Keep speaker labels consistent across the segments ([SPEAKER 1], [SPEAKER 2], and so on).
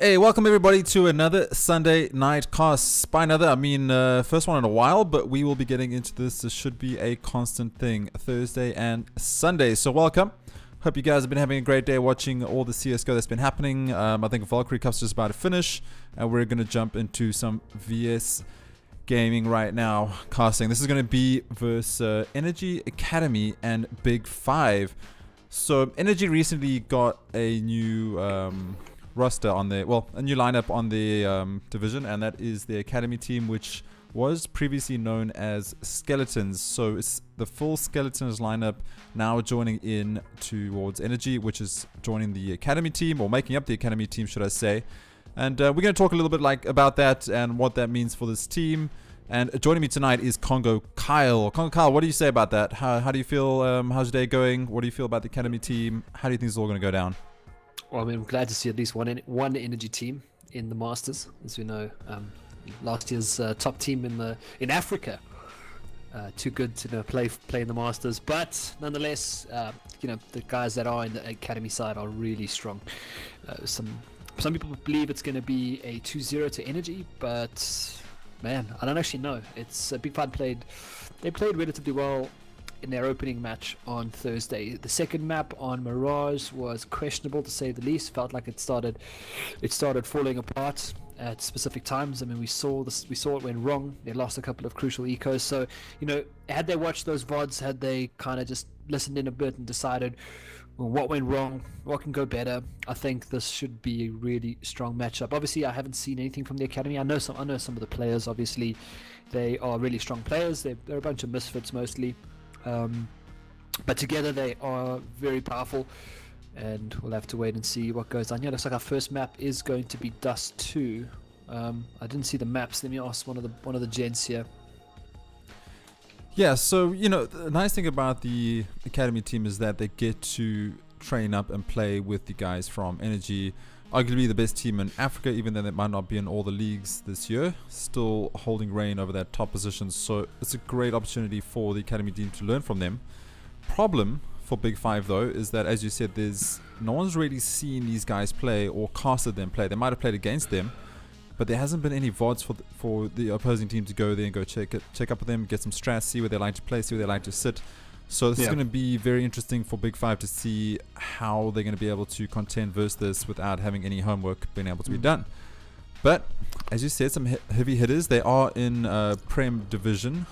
[SPEAKER 1] Hey, welcome everybody to another Sunday night cast. By another, I mean first one in a while, but we will be getting into this. This should be a constant thing, Thursday and Sunday. So welcome. Hope you guys have been having a great day watching all the CSGO that's been happening. I think Valkyrie Cup's just about to finish, and we're going to jump into some VS gaming right now, casting. This is going to be versus Energy Academy and Big 5. So Energy recently got a new roster on their, well, a new lineup on the division, and that is the Academy team, which was previously known as Skeletons. So it's the full Skeletons lineup now joining in towards Energy, which is joining the Academy team, or making up the Academy team, should I say. And we're going to talk a little bit about that and what that means for this team. And joining me tonight is CONGOKYLE. CONGOKYLE, what do you say about that? How do you feel? How's your day going? What do you feel about the Academy team? How do you think it's all going to go down?
[SPEAKER 2] Well, I mean, I'm glad to see at least one Energy team in the Masters. As we know, last year's top team in Africa. Too good to play in the Masters, but nonetheless, the guys that are in the Academy side are really strong. Some people believe it's going to be a 2-0 to Energy, but man, I don't actually know. It's Big Five played relatively well in their opening match on Thursday. The second map on Mirage was questionable, to say the least. Felt like it started falling apart at specific times. I mean, we saw it went wrong. They lost a couple of crucial ecos. So, had they watched those VODs, had they kind of just listened in a bit and decided, well, what went wrong, what can go better, I think this should be a really strong matchup. Obviously, I haven't seen anything from the Academy. I know some of the players. Obviously, they are really strong players. They're a bunch of misfits mostly. But together they are very powerful, and we'll have to wait and see what goes on here. Looks like our first map is going to be Dust 2. I didn't see the maps. Let me ask one of the gents here.
[SPEAKER 1] Yeah, so the nice thing about the Academy team is that they get to train up and play with the guys from Energy, arguably the best team in Africa, even though they might not be in all the leagues this year, still holding reign over that top position. So it's a great opportunity for the Academy team to learn from them. Problem for Big 5 though is that, as you said, no one's really seen these guys play or casted them play. They might have played against them, but there hasn't been any VODs for the opposing team to go there and go check up with them, get some strats, see where they like to play, see where they like to sit. So this is going to be very interesting for Big 5 to see how they're going to be able to contend versus this without having any homework being able to be done. But as you said, some heavy hitters. They are in Prem Division.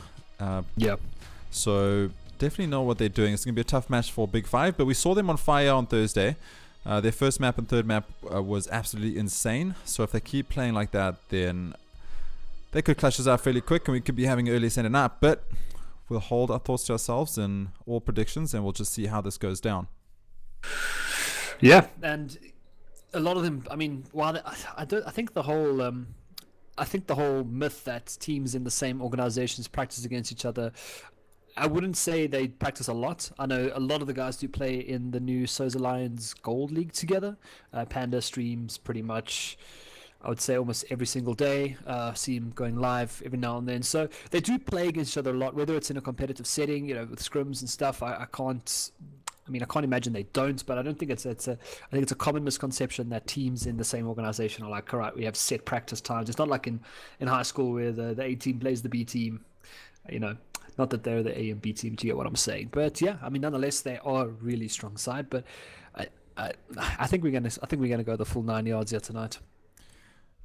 [SPEAKER 1] So definitely know what they're doing. It's going to be a tough match for Big 5, but we saw them on fire on Thursday. Their first map and third map was absolutely insane. So if they keep playing like that, then they could clash us out fairly quick, and we could be having an early Sunday night. But we'll hold our thoughts to ourselves and all predictions, and we'll just see how this goes down.
[SPEAKER 2] Yeah, and a lot of them. I mean, I think the whole myth that teams in the same organizations practice against each other, I wouldn't say they practice a lot. I know a lot of the guys do play in the new Soza Lions Gold League together. Panda streams pretty much, I would say, almost every single day. See him going live every now and then. So they do play against each other a lot, whether it's in a competitive setting, with scrims and stuff. I can't imagine they don't, but I don't think I think it's a common misconception that teams in the same organization are like, all right, we have set practice times. It's not like in high school where the A team plays the B team, not that they're the A and B team, do you get what I'm saying? But yeah, I mean, nonetheless, they are a really strong side, but I think we're gonna go the full 9 yards here tonight.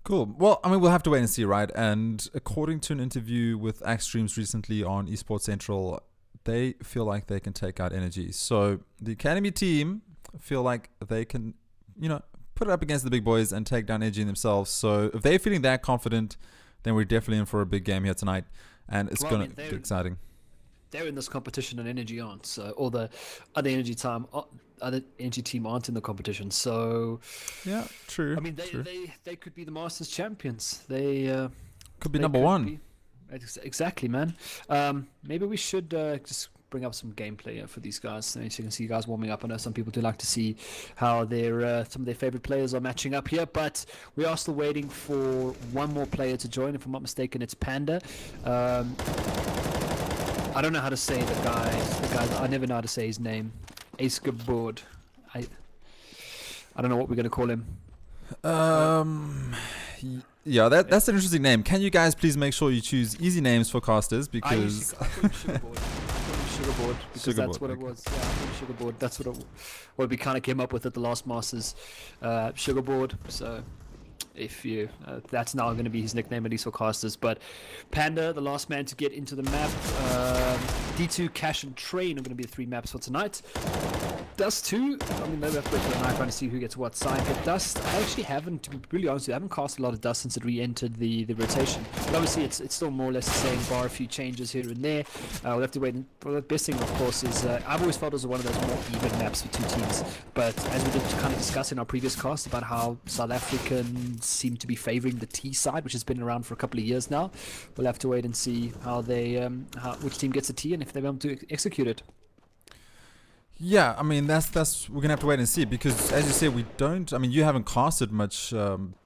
[SPEAKER 1] Cool. Well, I mean, we'll have to wait and see, right? And according to an interview with Axe Streams recently on Esport Central, they feel like they can take out Energy. So the Academy team feel like they can, put it up against the big boys and take down Energy themselves. So if they're feeling that confident, then we're definitely in for a big game here tonight, and it's going to be exciting.
[SPEAKER 2] They're in this competition and Energy aren't, so all the other Energy team aren't in the competition. So
[SPEAKER 1] yeah, true.
[SPEAKER 2] I mean, they could be the Masters champions. They
[SPEAKER 1] could be number one.
[SPEAKER 2] Exactly, man. Maybe we should just bring up some gameplay for these guys, so you can see you guys warming up. I know some people do like to see how some of their favorite players are matching up here, but we are still waiting for one more player to join. If I'm not mistaken, it's Panda. I don't know how to say the guys. I never know how to say his name. Ace Board. I don't know what we're gonna call him.
[SPEAKER 1] Yeah, that's an interesting name. Can you guys please make sure you choose easy names for casters, because
[SPEAKER 2] I call him Sugarboard. Sugarboard, because that's what it was. Yeah, Sugarboard. That's what we kind of came up with at the last Masters. Sugarboard. So if you that's now going to be his nickname, at least for casters. But Panda, the last man to get into the map. D2, Cash, and Train are going to be the 3 maps for tonight. Dust 2, I mean, maybe I have to wait for the night round to see who gets what side. But Dust, I actually haven't, to be really honest with you, I haven't cast a lot of Dust since it re-entered the rotation. But obviously, it's still more or less the same, bar a few changes here and there. We'll have to wait. Well, the best thing, of course, is I've always felt it was one of those more even maps for 2 teams. But as we did kind of discuss in our previous cast about how South Africans seem to be favouring the T side, which has been around for a couple of years now, we'll have to wait and see how they, which team gets the T and if they're able to execute it.
[SPEAKER 1] Yeah, I mean, that's we're gonna have to wait and see, because as you say, we don't. I mean, you haven't casted much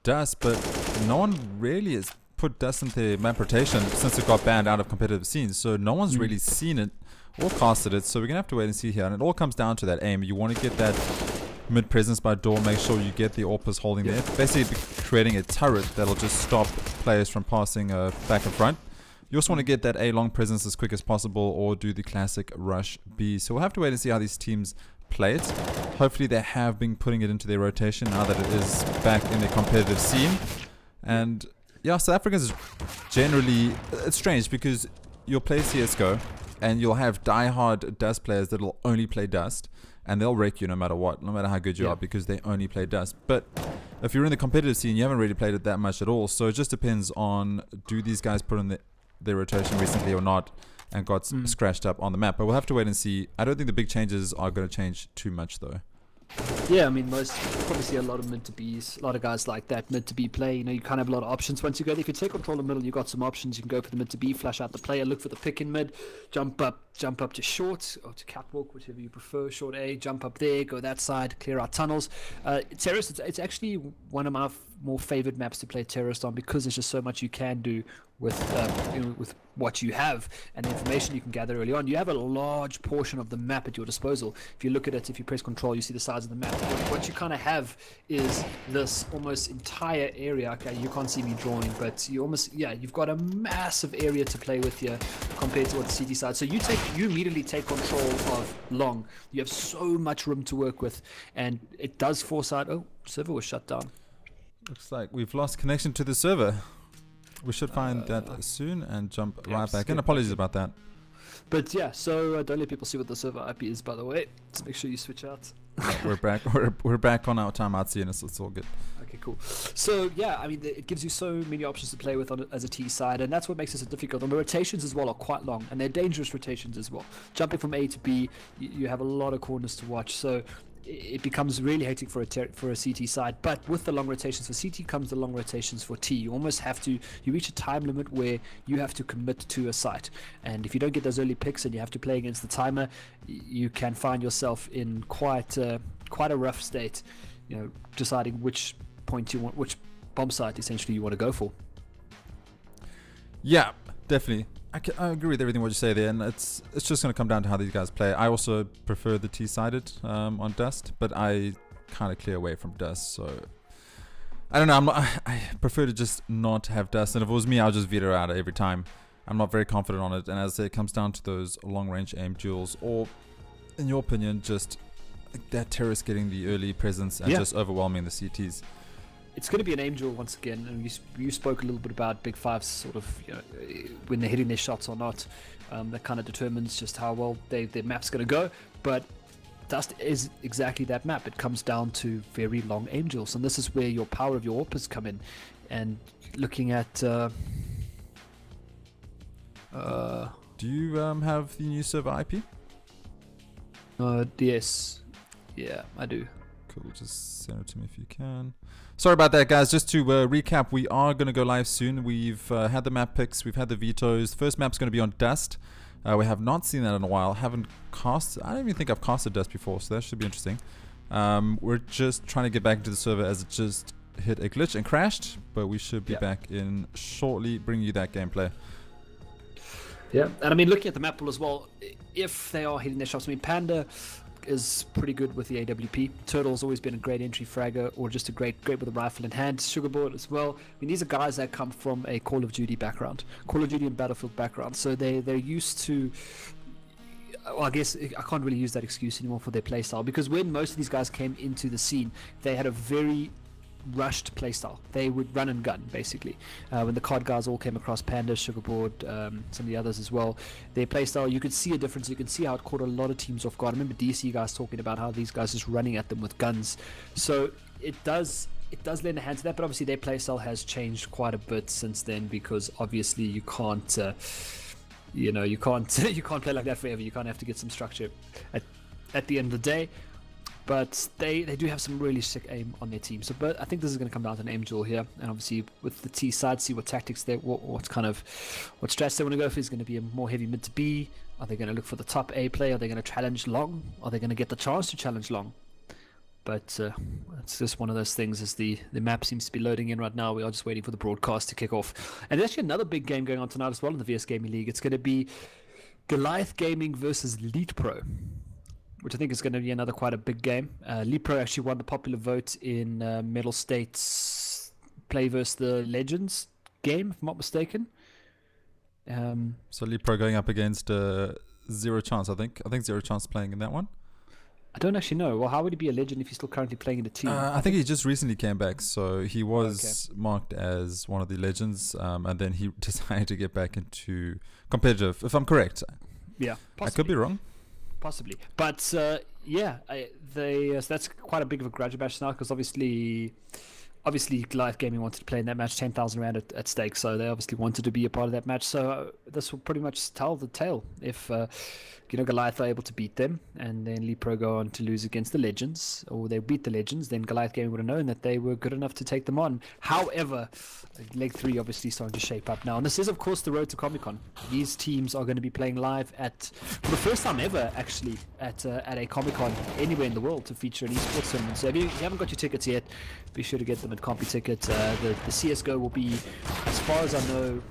[SPEAKER 1] Dust, but no one really has put Dust into their map rotation since it got banned out of competitive scenes. So no one's really seen it or casted it. So we're gonna have to wait and see here, and it all comes down to that aim. You want to get that mid presence by door. Make sure you get the AWPers holding there. Basically, creating a turret that'll just stop players from passing back and front. You also want to get that A long presence as quick as possible, or do the classic rush B. So we'll have to wait and see how these teams play it. Hopefully they have been putting it into their rotation now that it is back in the competitive scene. And yeah, South Africans generally, it's strange because you'll play CSGO and you'll have die-hard Dust players that will only play Dust, and they'll wreck you no matter what, no matter how good you are, because they only play Dust. But if you're in the competitive scene, you haven't really played it that much at all. So it just depends on, do these guys put in their rotation recently or not, and got scratched up on the map. But we'll have to wait and see. I don't think the big changes are going to change too much though.
[SPEAKER 2] Yeah, I mean, you'll probably see a lot of mid to Bs, a lot of guys like that mid to B play. You know, you kind of have a lot of options once you go there. If you take control of the middle, you've got some options. You can go for the mid to B, flash out the player, look for the pick in mid, jump up to short or to catwalk, whichever you prefer. Short A, jump up there, go that side, clear out tunnels. Terrorist, it's actually one of my more favored maps to play Terrorist on, because there's just so much you can do with with what you have and the information you can gather early on. You have a large portion of the map at your disposal. If you look at it, if you press control, you see the size of the map. What you kind of have is this almost entire area. Okay, you can't see me drawing, but you almost, yeah, you've got a massive area to play with here compared to what the CT side. So you immediately take control of long. You have so much room to work with, and it does force out. Oh, server was shut down.
[SPEAKER 1] Looks like we've lost connection to the server. We should find that soon and jump right back in. Apologies about that.
[SPEAKER 2] But yeah, so don't let people see what the server IP is, by the way. Just make sure you switch out.
[SPEAKER 1] We're back. We're back on our timeout scene, so it's all good.
[SPEAKER 2] Okay, cool. So yeah, I mean, it gives you so many options to play with as a T side, and that's what makes it so difficult. And the rotations as well are quite long, and they're dangerous rotations as well. Jumping from A to B, you have a lot of corners to watch. So it becomes really hectic for a CT side. But with the long rotations for CT comes the long rotations for T. You almost have to, you reach a time limit where you have to commit to a site, and if you don't get those early picks and you have to play against the timer, you can find yourself in quite a rough state, you know, deciding which point you want, which bomb site essentially you want to go for.
[SPEAKER 1] Yeah, definitely. I agree with everything what you say there, and it's just going to come down to how these guys play. I also prefer the T-sided on Dust, but I kind of clear away from Dust, so I don't know. I prefer to just not have Dust, and if it was me, I'll just veto out every time. I'm not very confident on it, and as I say, it comes down to those long-range aim duels, or, in your opinion, just that terrorist getting the early presence and just overwhelming the CTs.
[SPEAKER 2] It's going to be an aim duel once again, and you spoke a little bit about Big Five's sort of, you know, when they're hitting their shots or not. That kind of determines just how well their map's going to go. But Dust is exactly that map. It comes down to very long aim duels, and this is where your power of your AWPers come in. And looking at,
[SPEAKER 1] do you have the new server IP?
[SPEAKER 2] Yes, yeah, I do.
[SPEAKER 1] Cool, just send it to me if you can. Sorry about that, guys. Just to recap, we are going to go live soon. We've had the map picks, we've had the vetoes. The first map's going to be on Dust. We have not seen that in a while. Haven't cast. I don't even think I've casted Dust before, so that should be interesting. We're just trying to get back into the server as it just hit a glitch and crashed, but we should be back in shortly, bringing you that gameplay. Yeah,
[SPEAKER 2] and I mean, looking at the map pool as well, if they are hitting their shots, I mean, Panda is pretty good with the AWP. Turtle's always been a great entry fragger, or just a great with a rifle in hand. Sugarboard as well. I mean, these are guys that come from a Call of Duty background, Call of Duty and Battlefield background, so they're used to. Well, I guess I can't really use that excuse anymore for their playstyle, because when most of these guys came into the scene, they had a very rushed playstyle. They would run and gun basically. When the COD guys all came across, Panda, Sugarboard, some of the others as well, their playstyle, you could see a difference. You can see how it caught a lot of teams off guard. I remember DC guys talking about how these guys just running at them with guns. So it does lend a hand to that, but obviously their playstyle has changed quite a bit since then, because obviously you can't you can't play like that forever. You can't have to get some structure at the end of the day. But they do have some really sick aim on their team. So, but I think this is going to come down to an aim duel here, and obviously with the T side, see what tactics what strats they want to go for. Is going to be a more heavy mid to B. Are they going to look for the top A play? Are they going to challenge long? Are they going to get the chance to challenge long? But it's just one of those things. As the map seems to be loading in right now, we are just waiting for the broadcast to kick off. And there's actually another big game going on tonight as well in the VS Gaming League. It's going to be Goliath Gaming versus Elite Pro, which I think is going to be another quite a big game. Elite Pro actually won the popular vote in Metal State's play versus the Legends game, if I'm not mistaken.
[SPEAKER 1] So Elite Pro going up against Zero Chance, I think. I think Zero Chance playing in that one.
[SPEAKER 2] I don't actually know. Well, how would he be a legend if he's still currently playing in the team?
[SPEAKER 1] I think he just recently came back, so he was marked as one of the legends, and then he decided to get back into competitive, if I'm correct.
[SPEAKER 2] Yeah, possibly.
[SPEAKER 1] I could be wrong.
[SPEAKER 2] Possibly, but so that's quite a big of a grudge match now, because obviously Goliath Gaming wanted to play in that match, 10,000 rand at stake, so they obviously wanted to be a part of that match. So this will pretty much tell the tale if Goliath are able to beat them, and then Lepro go on to lose against the Legends, or they beat the Legends, then Goliath Gaming would have known that they were good enough to take them on. However, leg 3 obviously starting to shape up now, and this is of course the road to Comic-Con. These teams are going to be playing live for the first time ever actually at a Comic-Con anywhere in the world to feature an esports tournament. So if you haven't got your tickets yet, be sure to get them at CompuTicket. The CSGO will be, as far as I know,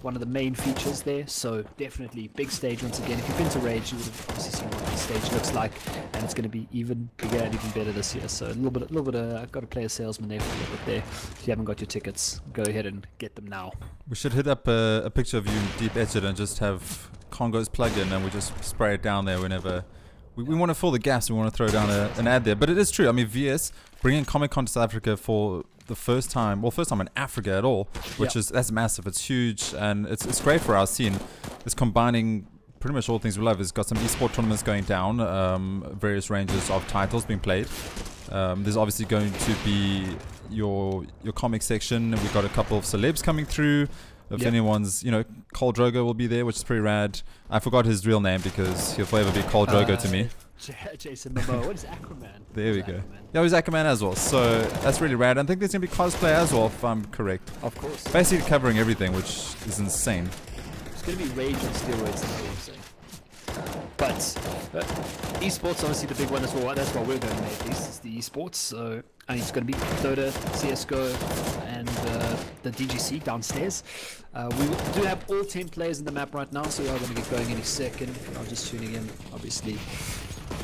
[SPEAKER 2] one of the main features there, so definitely big stage once again. If you've been to Rage, you would have obviously seen what the stage looks like, and it's going to be even bigger and even better this year. So a little bit I've got to play a salesman there for a little bit there. If you haven't got your tickets, go ahead and get them now.
[SPEAKER 1] We should hit up a picture of you in Deep Etched and just have Congo's plug-in, and we just spray it down there whenever we want to fill the gaps. We want to throw down an ad there. But it is true. I mean, VS bringing Comic-Con to South Africa for the first time in Africa at all, which that's massive. It's huge, and it's great for our scene. It's combining pretty much all things we love. It's got some esport tournaments going down, various ranges of titles being played. There's obviously going to be your comic section. We've got a couple of celebs coming through. If anyone's, Cole Drogo will be there, which is pretty rad. I forgot his real name because he'll forever be Cole Drogo to me.
[SPEAKER 2] Jason Momoa. What is Aquaman?
[SPEAKER 1] There we go. Yeah, he's Aquaman as well. So that's really rad. I think there's going to be cosplay as well, if I'm correct.
[SPEAKER 2] Of course.
[SPEAKER 1] Basically covering everything, which is insane.
[SPEAKER 2] It's going to be Rage on steroids, that's what I'm saying. But esports, obviously the big one as well. That's what we're going to make. This is the esports. So it's going to be Dota, CSGO, and the DGC downstairs. We do have all 10 players in the map right now, so we are going to get going any second. If you're just tuning in, obviously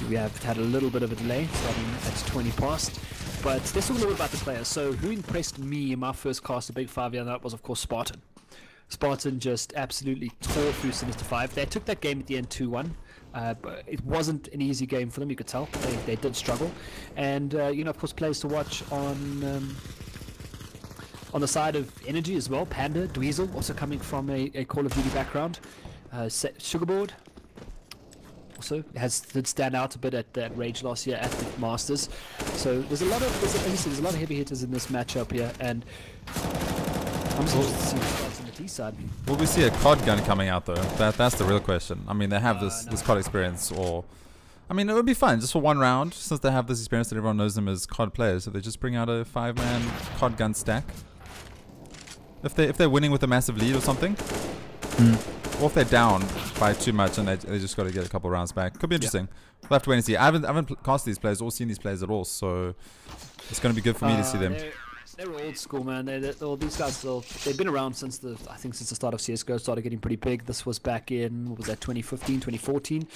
[SPEAKER 2] we have had a little bit of a delay, starting at 20 past. But let's talk a little bit about the players. So who impressed me in my first cast, a big 5-year, and that was of course Spartan. Spartan just absolutely tore through Sinister 5. They took that game at the end 2-1. But it wasn't an easy game for them, you could tell. They did struggle. And, of course, players to watch on the side of Energy as well. Panda, Dweezil, also coming from a Call of Duty background. Sugarboard also did stand out a bit at that Rage last year at the Masters. So there's a lot of heavy hitters in this matchup here, and I'm just interested to see what starts on the T side.
[SPEAKER 1] Will we see a COD gun coming out though? That's the real question. I mean, they have this COD experience, or I mean, it would be fun just for one round, since they have this experience that everyone knows them as COD players. So they just bring out a 5-man COD gun stack. If they're winning with a massive lead or something, or if they're down by too much and they just got to get a couple rounds back, could be interesting. We'll have to wait and see. I haven't cast these players or seen these players at all, so it's going to be good for me to see them.
[SPEAKER 2] They're old school, man. These guys, they've been around since I think since the start of CSGO started getting pretty big. This was back in, what was that, 2015, 2014?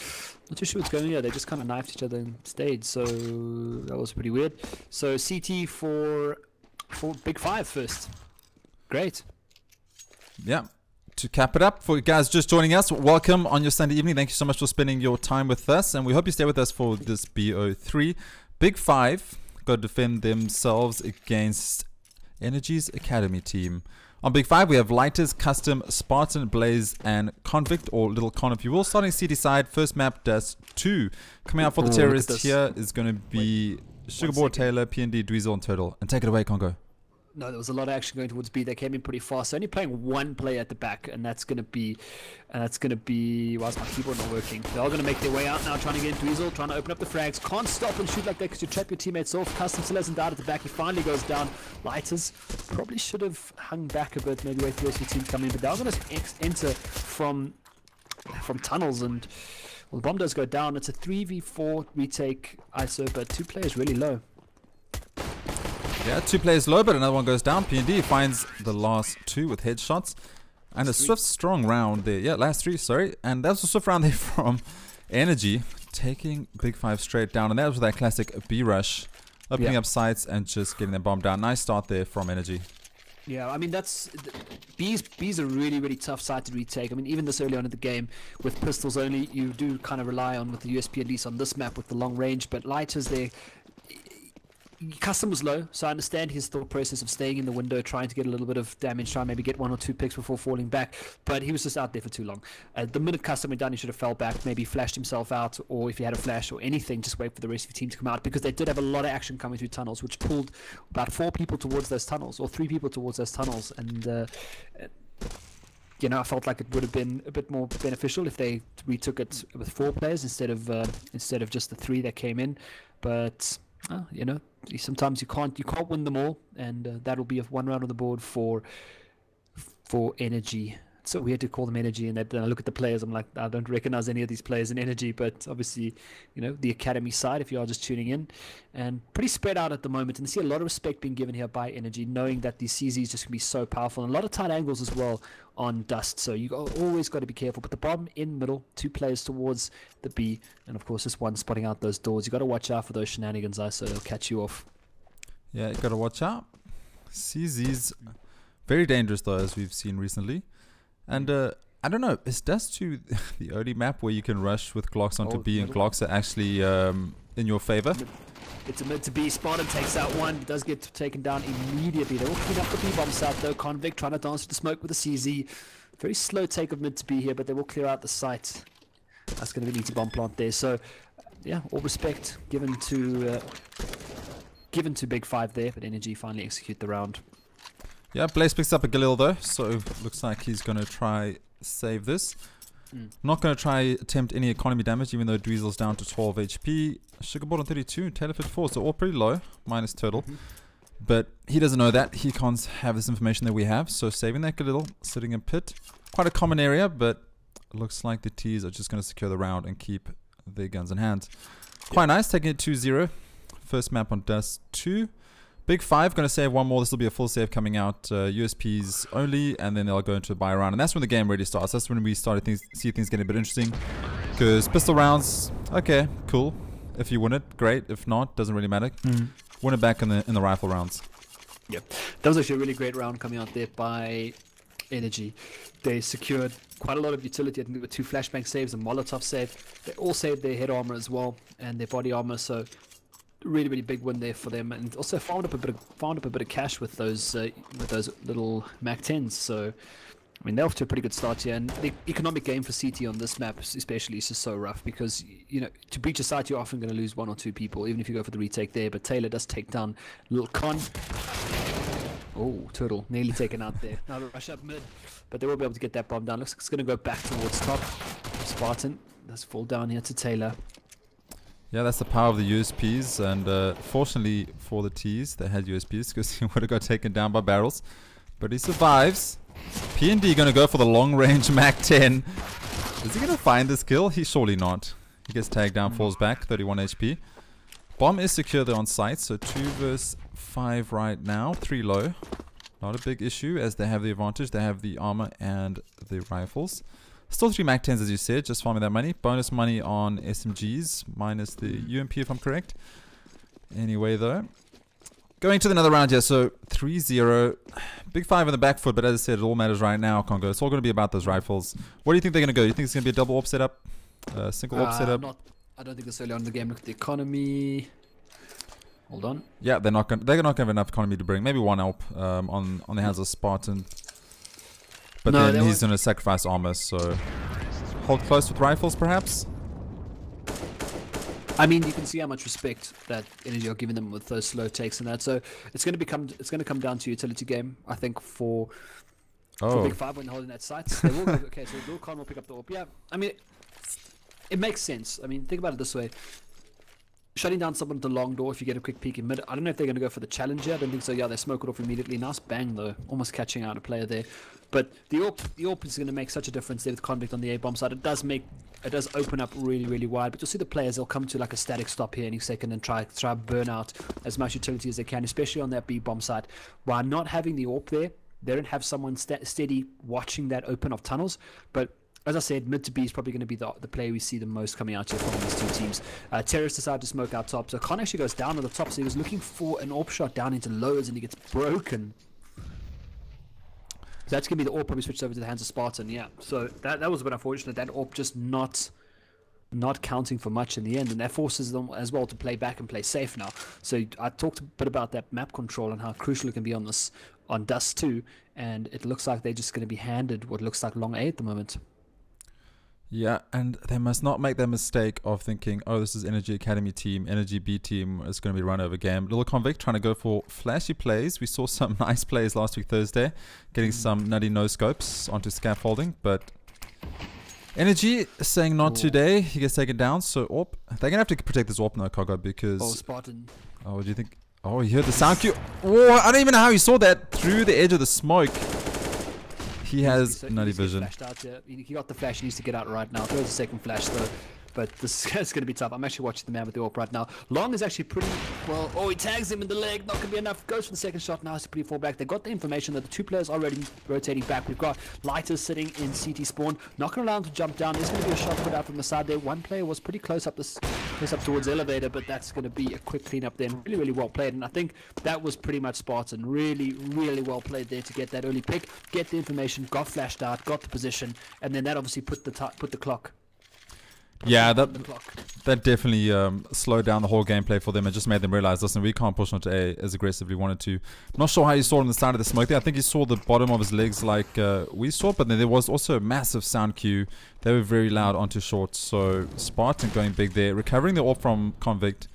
[SPEAKER 2] Not too sure what's going on. Yeah, they just kind of knifed each other and stayed, so that was pretty weird. So CT for Big 5 first. Great.
[SPEAKER 1] Yeah. To cap it up, for you guys just joining us, welcome on your Sunday evening. Thank you so much for spending your time with us, and we hope you stay with us for this BO3. Big 5 got to defend themselves against Energy's Academy team. On Big 5, we have Lighters, Custom, Spartan, Blaze, and Convict, or Little Con if you will. Starting CT side, first map, Dust 2. Coming out for the terrorists here is going to be Sugarboard, Taylor, PND, Dweezil, and Turtle. And take it away, Congo.
[SPEAKER 2] No, there was a lot of action going towards B. They came in pretty fast. They're only playing one player at the back, and that's gonna be. Why is my keyboard not working? They're all gonna make their way out now, trying to get into Dweezil, trying to open up the frags. Can't stop and shoot like that because you trap your teammates off. Custom still hasn't died at the back. He finally goes down. Lighters probably should have hung back a bit, maybe wait for the rest of the team to come in. But they're gonna enter from tunnels, and well, the bomb does go down. It's a 3v4 retake ISO, but 2 players really low.
[SPEAKER 1] Yeah, 2 players low, but another one goes down. PND finds the last 2 with headshots. And a swift, strong round there. Yeah, last 3, sorry. And that was a swift round there from Energy, taking Big 5 straight down. And that was that classic B rush, opening up sights and just getting their bomb down. Nice start there from Energy.
[SPEAKER 2] Yeah, I mean, B's a really, really tough side to retake. I mean, even this early on in the game, with pistols only, you do kind of rely on, with the USP at least on this map, with the long range. But Lighters there, Custom was low, so I understand his thought process of staying in the window, trying to get a little bit of damage, trying to maybe get 1 or 2 picks before falling back, but he was just out there for too long. The minute Custom went down, he should have fell back, maybe flashed himself out, or if he had a flash or anything, just wait for the rest of the team to come out, because they did have a lot of action coming through tunnels, which pulled about 4 people towards those tunnels, or 3 people towards those tunnels, and you know, I felt like it would have been a bit more beneficial if they retook it with 4 players instead of just the 3 that came in, but you know, sometimes you can't win them all, and that'll be 1 round on the board for Energy. So we had to call them Energy, and then I look at the players, I'm like, I don't recognize any of these players in Energy, but obviously, you know, the Academy side, if you are just tuning in, and pretty spread out at the moment, and I see a lot of respect being given here by Energy, knowing that these CZ is just going to be so powerful, and a lot of tight angles as well on Dust, so you always got to be careful. But the bomb in middle, 2 players towards the B, and of course this one spotting out those doors. You got to watch out for those shenanigans, so they'll catch you off.
[SPEAKER 1] Yeah, you got to watch out. CZ's very dangerous though, as we've seen recently. And I don't know, is Dust 2 the only map where you can rush with Glocks onto B, and Glocks are actually in your favor?
[SPEAKER 2] It's a mid to B. Spartan takes out 1. He does get taken down immediately. They will clean up the B bomb site though. Convict trying to dance with the smoke with the CZ. Very slow take of mid to B here, but they will clear out the site. That's going to be an easy bomb plant there. So, yeah, all respect given to Big 5 there, but Energy finally execute the round.
[SPEAKER 1] Yeah, Blaze picks up a Galil though, so looks like he's going to try save this. Not going to try attempt any economy damage, even though Dweezil's down to 12 HP. Sugarboard on 32, Taylor 54, so all pretty low, minus Turtle. But he doesn't know that. He can't have this information that we have, so saving that Galil, sitting in pit. Quite a common area, but it looks like the T's are just going to secure the round and keep their guns in hand. Quite nice, taking it 2-0. First map on Dust 2. Big 5 going to save 1 more. This will be a full save coming out. USPs only, and then they'll go into a buy round. And that's when the game really starts. That's when we started see things getting a bit interesting. Because pistol rounds, okay, cool. If you win it, great. If not, doesn't really matter. Win it back in the rifle rounds.
[SPEAKER 2] Yep, that was actually a really great round coming out there by Energy. They secured quite a lot of utility. I think there were 2 flashbang saves and Molotov save. They all saved their head armor as well and their body armor. So really, really big win there for them, and also found up a bit of cash with those little Mac 10s. So I mean, they're off to a pretty good start here, and the economic game for CT on this map especially is just so rough, because you know, to breach a site you're often going to lose 1 or 2 people, even if you go for the retake there. But Taylor does take down Little Con. Oh, Turtle nearly taken out there. Now to rush up mid, but they will be able to get that bomb down. Looks like it's going to go back towards top. Spartan does fall down here to Taylor.
[SPEAKER 1] Yeah, that's the power of the USPs, and fortunately for the T's, they had USPs, because he would have got taken down by barrels. But he survives. PND going to go for the long-range Mac 10. Is he going to find this kill? He's surely not. He gets tagged down, falls back, 31 HP. Bomb is secure there on site, so 2 versus 5 right now, 3 low. Not a big issue as they have the advantage. They have the armor and the rifles. Still 3 Mac 10s as you said, just farming that money. Bonus money on SMGs minus the UMP if I'm correct. Anyway though, going to another round here, so 3-0. Big 5 in the back foot, but as I said, it all matters right now, Congo. It's all going to be about those rifles. What do you think they're going to go? You think it's going to be a double AWP setup? Single AWP setup?
[SPEAKER 2] I don't think it's early on in the game. Look at the economy. Hold on.
[SPEAKER 1] Yeah, they're not going to have enough economy to bring. Maybe one AWP on the hands of Spartan. But no, then he's going to sacrifice armor, so hold close with rifles perhaps?
[SPEAKER 2] I mean, you can see how much respect that Energy are giving them with those slow takes and that. So it's going to come down to utility game. I think for Big 5 when holding that site. They will okay, so Vulcan will pick up the AWP. Yeah, I mean, it makes sense. I mean, think about it this way: shutting down someone at the long door if you get a quick peek in mid. I don't know if they're going to go for the challenger. I don't think so. Yeah, they smoke it off immediately. Nice bang though, almost catching out a player there. But the AWP is going to make such a difference there with Convict on the A bomb side. It does open up really, really wide. But you'll see the players, they'll come to like a static stop here any second and try burn out as much utility as they can, especially on that B bomb side. By not having the AWP there, they don't have someone steady watching that open of tunnels. But as I said, mid to B is probably going to be the player we see the most coming out here from these two teams. Terrorist decided to smoke out top, so Con actually goes down to the top, so he was looking for an AWP shot down into lows and he gets broken. So that's going to be the AWP probably switched over to the hands of Spartan, yeah. So that was a bit unfortunate, that AWP just not counting for much in the end, and that forces them as well to play back and play safe now. So I talked a bit about that map control and how crucial it can be on Dust 2, and it looks like they're just going to be handed what looks like long A at the moment.
[SPEAKER 1] Yeah, and they must not make that mistake of thinking, oh, this is Energy Academy team, Energy B team is going to be run over game. Little Convict trying to go for flashy plays. We saw some nice plays last week Thursday, getting some nutty no-scopes onto scaffolding, but Energy saying not today. He gets taken down, so AWP. They're going to have to protect this AWP now, Kogo, because...
[SPEAKER 2] Oh, Spartan.
[SPEAKER 1] Oh, what do you think? Oh, you heard the sound cue. Oh, I don't even know how he saw that through the edge of the smoke. He has nutty vision.
[SPEAKER 2] He got the flash. He needs to get out right now. Throws a second flash though. But this is going to be tough. I'm actually watching the man with the AWP right now. Long is actually pretty well. Oh, he tags him in the leg. Not going to be enough. Goes for the second shot. Now has to pretty fall back. They got the information that the two players are already rotating back. We've got Lighters sitting in CT spawn. Not going to allow him to jump down. There's going to be a shot put out from the side there. One player was pretty close up towards the elevator, but that's going to be a quick cleanup then. Really, really well played. And I think that was pretty much Spartan. Really, really well played there to get that early pick, get the information, got flashed out, got the position, and then that obviously put the clock.
[SPEAKER 1] Yeah, that definitely slowed down the whole gameplay for them and just made them realize, listen, we can't push onto A as aggressively wanted to. Not sure how you saw on the side of the smoke there. I think you saw the bottom of his legs like we saw, but then there was also a massive sound cue. They were very loud onto short, so Spartan going big there, recovering the AWP from Convict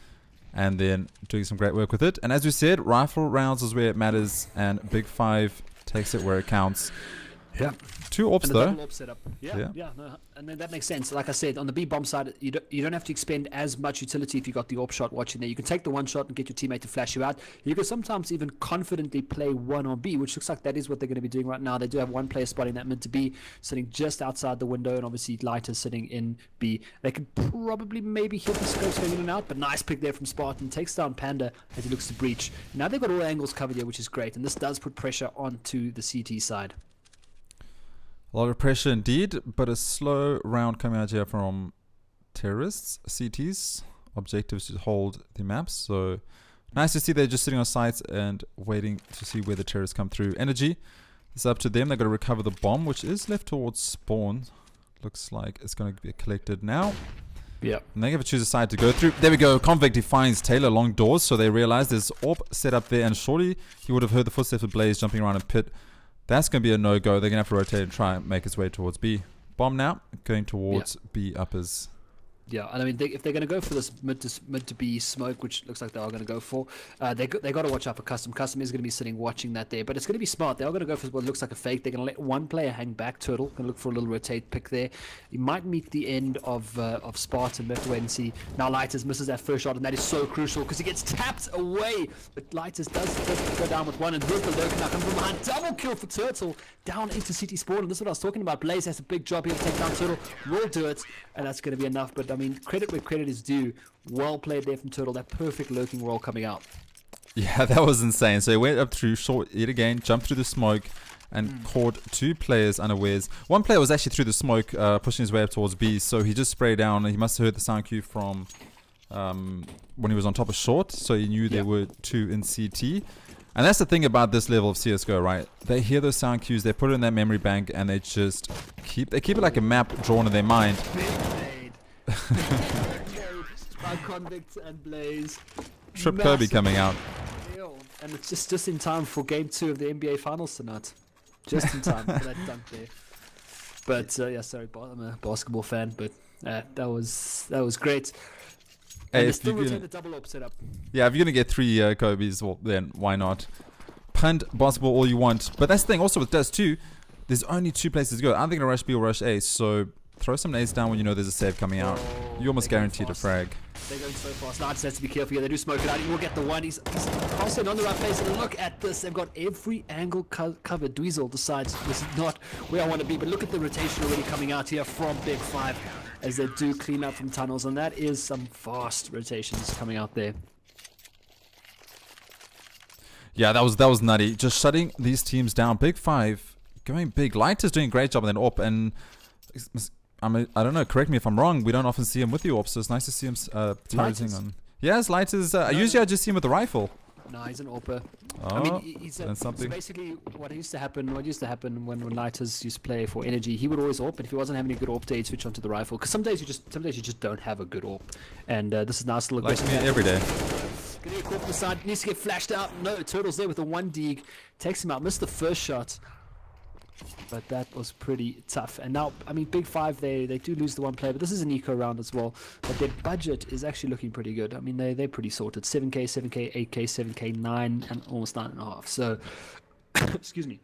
[SPEAKER 1] and then doing some great work with it. And as we said, rifle rounds is where it matters, and Big 5 takes it where it counts.
[SPEAKER 2] Yeah.
[SPEAKER 1] 2 AWPs though.
[SPEAKER 2] Double AWP setup. Yeah. No, and then that makes sense. Like I said, on the B bomb side, you don't have to expend as much utility if you got the AWP shot watching there. You can take the one shot and get your teammate to flash you out. You can sometimes even confidently play one on B, which looks like that is what they're going to be doing right now. They do have one player spotting that mid to B, sitting just outside the window, and obviously Lighter sitting in B. They could probably maybe hit the scopes going in and out, but nice pick there from Spartan. Takes down Panda as he looks to breach. Now they've got all angles covered here, which is great, and this does put pressure onto the CT side.
[SPEAKER 1] A lot of pressure indeed, but a slow round coming out here from terrorists. CTs objectives to hold the maps, so nice to see they're just sitting on sites and waiting to see where the terrorists come through. Energy, it's up to them. They've got to recover the bomb, which is left towards spawn. Looks like it's going to be collected now.
[SPEAKER 2] Yeah.
[SPEAKER 1] And they have to choose a side to go through. There we go. Convict defines Taylor long doors, so they realize there's AWP set up there, and surely he would have heard the footsteps of Blaze jumping around a pit. That's going to be a no-go. They're going to have to rotate and try and make his way towards B. Bomb now, going towards B uppers.
[SPEAKER 2] Yeah, and I mean, if they're going to go for this mid to B smoke, which looks like they are going to go for, they got to watch out for Custom. Custom is going to be sitting watching that there, but it's going to be smart. They are going to go for what looks like a fake. They're going to let one player hang back. Turtle going to look for a little rotate pick there. He might meet the end of Spartan. We have to wait and see. Now Lighters misses that first shot, and that is so crucial because he gets tapped away. But Lighters does go down with one, and here's the lurker now coming from behind. Double kill for Turtle down into City Spawn, and this is what I was talking about. Blaze has a big job here to take down Turtle. Will do it, and that's going to be enough. But I mean, credit where credit is due. Well played there from Turtle. That perfect lurking roll coming out.
[SPEAKER 1] Yeah, that was insane. So he went up through short yet again, jumped through the smoke, and caught 2 players unawares. One player was actually through the smoke, pushing his way up towards B, so he just sprayed down. He must have heard the sound cue from when he was on top of short, so he knew there were 2 in CT. And that's the thing about this level of CSGO, right? They hear those sound cues, they put it in their memory bank, and they just keep it like a map drawn in their mind.
[SPEAKER 2] By Convict and Blaze.
[SPEAKER 1] Trip Kirby coming out.
[SPEAKER 2] And it's just in time for game 2 of the NBA Finals tonight. Just in time for that dunk there. But yeah, sorry, I'm a basketball fan, but that was great. And they still retain the double op setup.
[SPEAKER 1] Yeah, if you're gonna get 3 Kobe's, well then why not? Punt basketball all you want. But that's the thing also with Dust 2, there's only 2 places to go. I'm thinking rush B or rush A, so throw some nades down when you know there's a save coming out. You're almost guaranteed a frag.
[SPEAKER 2] They're going so fast. Now just has to be careful here. They do smoke it out. He will get the one. He's also on the right place. And look at this. They've got every angle covered. Dweezil decides this is not where I want to be. But look at the rotation already coming out here from Big 5 as they do clean up from tunnels. And that is some fast rotations coming out there.
[SPEAKER 1] Yeah, that was nutty. Just shutting these teams down. Big 5 going big. Light is doing a great job and then AWP. And I don't know, correct me if I'm wrong, we don't often see him with the AWP, so it's nice to see him turreting on. Yes, Light is, usually I just see him with the rifle.
[SPEAKER 2] No, he's an AWPer.
[SPEAKER 1] Oh,
[SPEAKER 2] I mean, he's so basically what used to happen when Lighters used to play for Energy, he would always AWP, and if he wasn't having a good AWP day, he'd switch onto the rifle. Because some days you just don't have a good AWP. And this is now still a
[SPEAKER 1] like me every day.
[SPEAKER 2] Getting a call from the side, needs to get flashed out. No, Turtle's there with a 1 dig, takes him out, missed the first shot. But that was pretty tough. And now, I mean, Big 5, they do lose the 1 player, but this is an eco round as well. But their budget is actually looking pretty good. I mean, they're pretty sorted. 7k, 7k, 8k, 7k, 9, and almost 9.5. So, excuse me,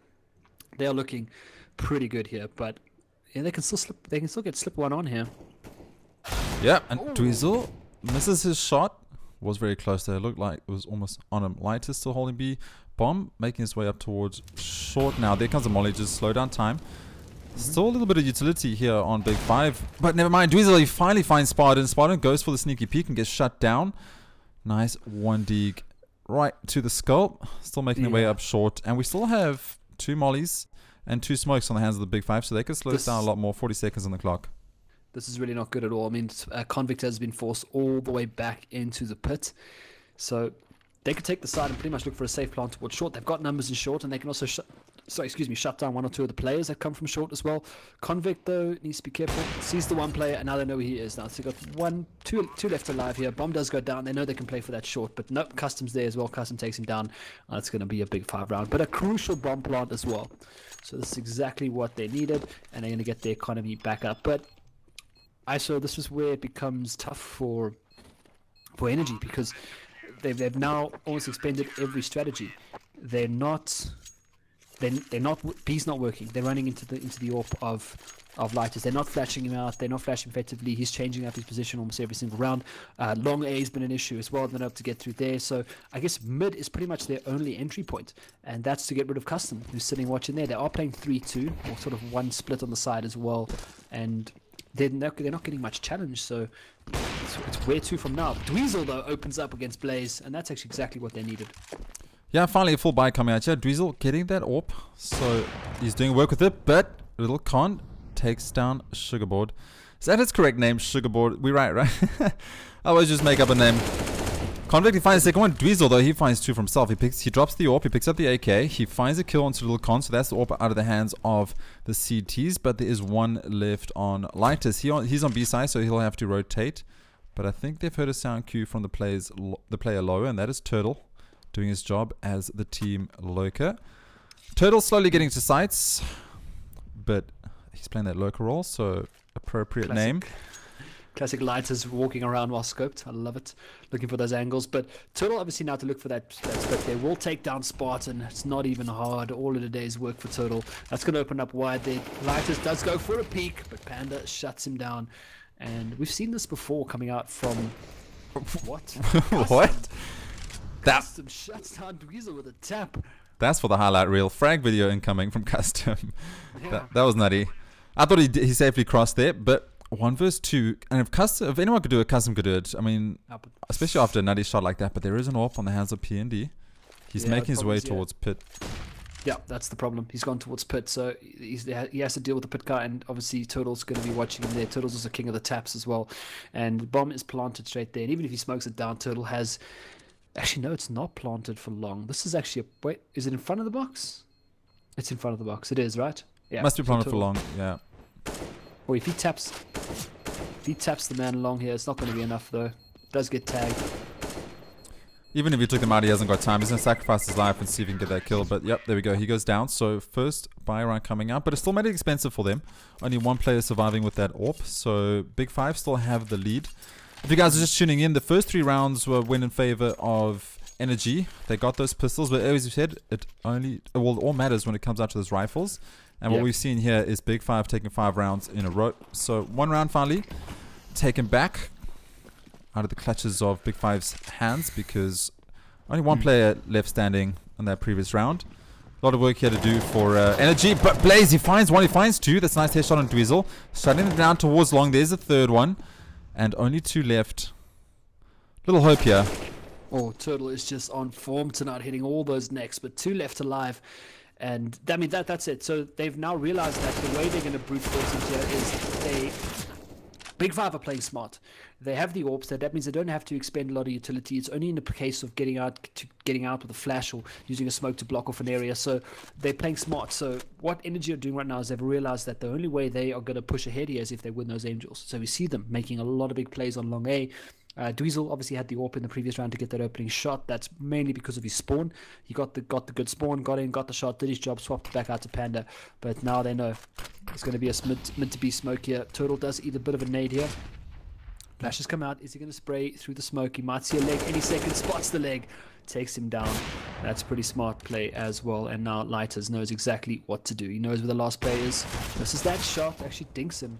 [SPEAKER 2] they are looking pretty good here. But yeah, they can still get slip 1 on here.
[SPEAKER 1] Yeah, and Dweezil misses his shot. Was very close there. Looked like it was almost on him. Light is still holding B. Bomb making his way up towards short now. There comes the molly, just slow down time. Still a little bit of utility here on Big 5. But never mind. Dweezil, he finally finds Spartan. Spartan goes for the sneaky peek and gets shut down. Nice 1 dig right to the skull. Still making their way up short. And we still have 2 mollies and 2 smokes on the hands of the Big 5. So they can slow this down a lot more. 40 seconds on the clock.
[SPEAKER 2] This is really not good at all. I mean, Convict has been forced all the way back into the pit. So they could take the side and pretty much look for a safe plant towards short. They've got numbers in short, and they can also shut down 1 or 2 of the players that come from short as well. Convict, though, needs to be careful. Sees the 1 player, and now they know where he is. Now, so they've got two left alive here. Bomb does go down. They know they can play for that short, but nope, Custom's there as well. Custom takes him down. It's going to be a Big 5 round, but a crucial bomb plant as well. So this is exactly what they needed, and they're going to get their economy back up. But ISO, this is where it becomes tough for Energy, because they've now almost expended every strategy. They're not. B's not working. They're running into the AWP of Lighters. They're not flashing him out. They're not flashing effectively. He's changing up his position almost every single round. Long A has been an issue as well. They're not able to get through there. So I guess mid is pretty much their only entry point, and that's to get rid of Custom, who's sitting watching there. They are playing 3-2, or sort of 1 split on the side as well, and they're not getting much challenge. So it's where to from now. Dweezil, though, opens up against Blaze, and that's actually exactly what they needed. Yeah,
[SPEAKER 1] finally a full buy coming out here. Dweezil getting that AWP, so he's doing work with it, but Little Con takes down Sugarboard. Is that his correct name, Sugarboard? We're right? I always just make up a name. Convict, he finds the second one. Dweezil, though, he finds 2 for himself. He drops the AWP, he picks up the AK, he finds a kill onto Little Con, so that's the AWP out of the hands of the CTs, but there is 1 left on Lighters. He's on B side, so he'll have to rotate, but I think they've heard a sound cue from the player lower, and that is Turtle doing his job as the team lurker. Turtle slowly getting to sites, but he's playing that lurker role, so appropriate name.
[SPEAKER 2] Classic Lighters walking around while scoped. I love it. Looking for those angles. But Turtle obviously now to look for that split there. Will take down Spartan. It's not even hard. All of the day's work for Turtle. That's going to open up wide there. Lighters does go for a peek, but Panda shuts him down. And we've seen this before coming out from... What?
[SPEAKER 1] What?
[SPEAKER 2] Custom shuts down Dweezil with a tap.
[SPEAKER 1] That's for the highlight reel. Frag video incoming from Custom. Yeah. That was nutty. I thought he safely crossed there, but 1 versus 2, and if anyone could do it, Custom could do it. I mean, especially after a nutty shot like that. But there is an AWP on the hands of P&D. He's
[SPEAKER 2] Yeah,
[SPEAKER 1] making
[SPEAKER 2] the
[SPEAKER 1] his
[SPEAKER 2] problem
[SPEAKER 1] way
[SPEAKER 2] is,
[SPEAKER 1] towards pit.
[SPEAKER 2] Yeah, that's the problem. He's gone towards pit, so he has to deal with the pit guy, and obviously Turtle's going to be watching him there. Turtle's also king of the taps as well, and bomb is planted straight there. And even if he smokes it down, Turtle has... Actually, no, it's not planted for long. This is actually a... Wait, is it in front of the box? It's in front of the box. It is, right? Yeah.
[SPEAKER 1] Must be planted
[SPEAKER 2] so
[SPEAKER 1] for long, yeah.
[SPEAKER 2] Or if he taps the man along here, it's not going to be enough though. Does get tagged.
[SPEAKER 1] Even if he took them out, he hasn't got time. He's going to sacrifice his life and see if he can get that kill. But yep, there we go. He goes down. So first buy round coming out. But it still made it expensive for them. Only one player surviving with that AWP. So Big Five still have the lead. If you guys are just tuning in, the first 3 rounds were win in favor of Energy. They got those pistols. But as you said, it all matters when it comes out to those rifles. And what we've seen here is Big Five taking 5 rounds in a row. So 1 round finally taken back out of the clutches of Big Five's hands, because only one player left standing in that previous round. A lot of work here to do for Energy, but Blaze, he finds 1, he finds 2. That's a nice headshot on Dweezil. Shutting them down towards long. There's a 3rd one, and only 2 left. Little hope here.
[SPEAKER 2] Oh, Turtle is just on form tonight, hitting all those necks, but 2 left alive. And I mean, that's it. So they've now realized that the way they're going to brute force it here is Big Five are playing smart. They have the AWPs. That means they don't have to expend a lot of utility. It's only in the case of getting out with a flash or using a smoke to block off an area. So they're playing smart. So what Energy are doing right now is they've realized that the only way they are going to push ahead here is if they win those Angels. So we see them making a lot of big plays on long A. Dweezil obviously had the AWP in the previous round to get that opening shot. That's mainly because of his spawn. He got the good spawn, got in, got the shot, did his job, swapped it back out to Panda. But now they know it's going to be a mid to be smoke here. Turtle does eat a bit of a nade here. Flash has come out. Is he going to spray through the smoke? He might see a leg any second. Spots the leg. Takes him down. That's pretty smart play as well. And now Lighters knows exactly what to do. He knows where the last play is. This is that shot. Actually dinks him.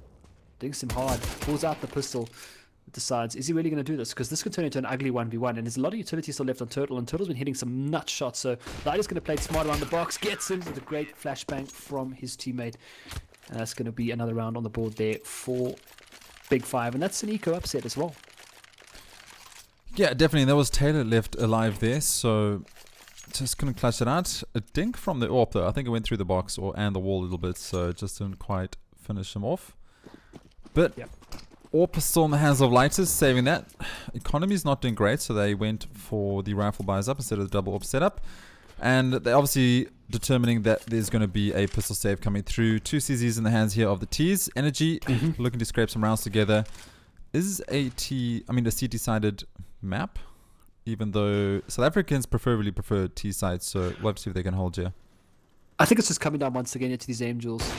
[SPEAKER 2] Dinks him hard. Pulls out the pistol. Decides, is he really going to do this? Because this could turn into an ugly 1v1. And there's a lot of utility still left on Turtle. And Turtle's been hitting some nut shots. So Lighters going to play it smart around the box. Gets him with a great flashbang from his teammate. And that's going to be another round on the board there for Big Five, and that's an eco upset as well.
[SPEAKER 1] Yeah, definitely. There was Taylor left alive there, so just couldn't clutch it out. A dink from the AWP though. I think it went through the box and the wall a little bit, so it just didn't quite finish him off. But AWP is still in the hands of Lighters, saving that. Economy's not doing great, so they went for the rifle buys up instead of the double AWP setup. And they're obviously determining that there's going to be a pistol save coming through. 2 CZs in the hands here of the T's. Energy looking to scrape some rounds together. Is a CT-sided map, even though South Africans prefer T-sides, so we'll have to see if they can hold here.
[SPEAKER 2] I think it's just coming down once again into these Angels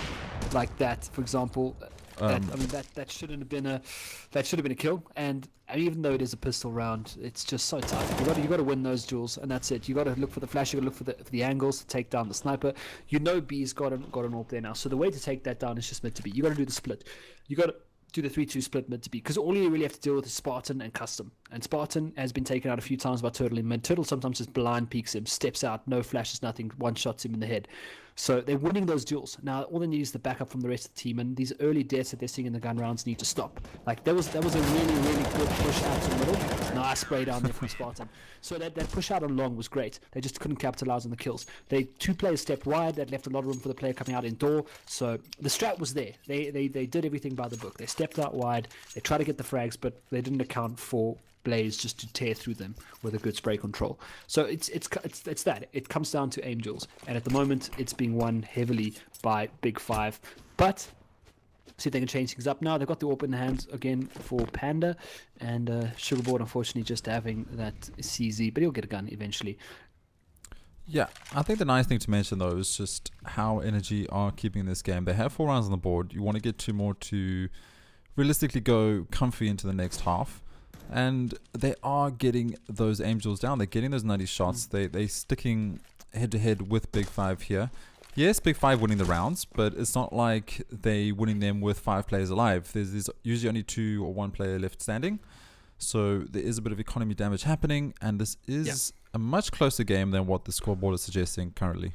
[SPEAKER 2] like that, for example. That shouldn't have been a kill, and even though it is a pistol round, it's just so tough. You got to win those duels, and that's it. You got to look for the flash, you got to look for the angles to take down the sniper. You know B's got an AWP there now, so the way to take that down is just mid to B. You got to do the split. You got to do the 3-2 split mid to B, because all you really have to deal with is Spartan and Custom. And Spartan has been taken out a few times by Turtle in mid. Turtle sometimes just blind peeks him, steps out, no flashes, nothing, one shots him in the head. So they're winning those duels. Now all they need is the backup from the rest of the team, and these early deaths that they're seeing in the gun rounds need to stop. Like that was a really good push out to the middle. Nice spray down there from Spartan. So that push out on long was great. They just couldn't capitalize on the kills. 2 players stepped wide. That left a lot of room for the player coming out indoor. So the strat was there. They did everything by the book. They stepped out wide. They tried to get the frags, but they didn't account for Blaze just to tear through them with a good spray control. So it's that. It comes down to Angels, and at the moment it's being won heavily by Big Five. But see if they can change things up now. They've got the AWP in the hands again for Panda, and Sugarboard unfortunately just having that CZ, but he'll get a gun eventually.
[SPEAKER 1] Yeah, I think the nice thing to mention though is just how Energy are keeping this game. They have 4 rounds on the board. You want to get 2 more to realistically go comfy into the next half. And they are getting those Angels down. They're getting those nutty shots. They're sticking head to head with Big Five here. Yes, Big Five winning the rounds, but it's not like they winning them with 5 players alive. There's usually only 2 or 1 player left standing. So there is a bit of economy damage happening, and this is a much closer game than what the scoreboard is suggesting currently.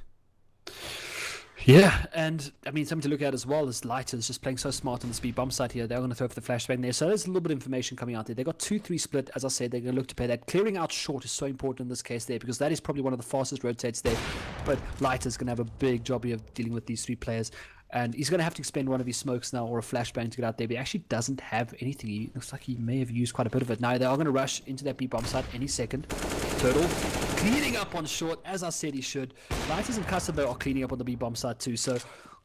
[SPEAKER 2] Yeah, and I mean, something to look at as well is Lighters just playing so smart on the speed bump side here. They're going to throw for the flashbang there. So there's a little bit of information coming out there. They got 2-3 split. As I said, they're going to look to play that. Clearing out short is so important in this case there because that is probably one of the fastest rotates there. But Lighters going to have a big job here of dealing with these 3 players. And he's going to have to expend one of his smokes now or a flashbang to get out there. But he actually doesn't have anything. He looks like he may have used quite a bit of it. Now they are going to rush into that B bomb site any second. Turtle cleaning up on short, as I said he should. Lighters and Custom though are cleaning up on the B bomb site too. So,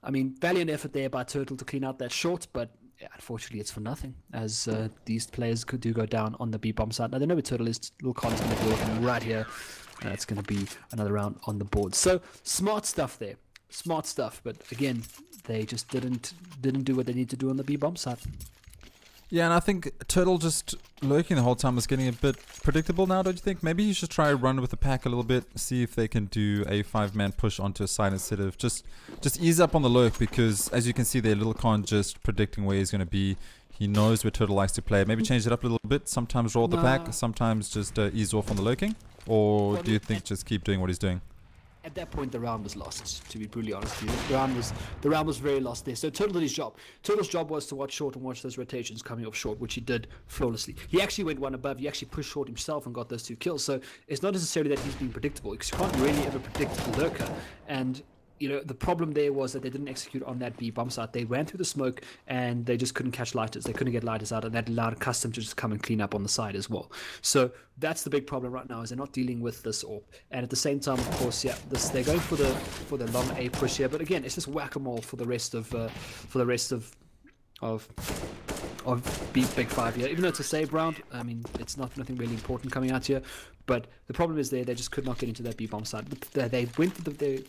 [SPEAKER 2] I mean, valiant effort there by Turtle to clean out that short. But yeah, unfortunately, it's for nothing as these players do go down on the B bomb site. Now they know where Turtle is. Little Con's going to be working right here. That's going to be another round on the board. So smart stuff there. Smart stuff, but again, they just didn't do what they need to do on the B bomb side.
[SPEAKER 1] Yeah, and I think Turtle just lurking the whole time is getting a bit predictable now, don't you think? Maybe you should try to run with the pack a little bit, see if they can do a 5-man push onto a side instead of just ease up on the lurk, because as you can see there, Little Con just predicting where he's going to be. He knows where Turtle likes to play. Maybe change it up a little bit. Sometimes roll the pack, sometimes just ease off on the lurking. Or do you think just keep doing what he's doing?
[SPEAKER 2] At that point, the round was lost, to be brutally honest with you. The round was very lost there. So Turtle did his job. Turtle's job was to watch short and watch those rotations coming off short, which he did flawlessly. He actually went one above. He actually pushed short himself and got those 2 kills. So it's not necessarily that he's being predictable, because you can't really ever predict the lurker. And you know, the problem there was that they didn't execute on that B bomb site. They ran through the smoke and they just couldn't catch Lighters. They couldn't get Lighters out, and that allowed Custom to just come and clean up on the side as well. So that's the big problem right now, is they're not dealing with this AWP. And at the same time, of course, yeah, they're going for the long A push here. But again, it's just whack-a-mole for the rest of Big 5 here. Even though it's a save round, I mean, it's nothing really important coming out here. But the problem is they just could not get into that B bomb side. They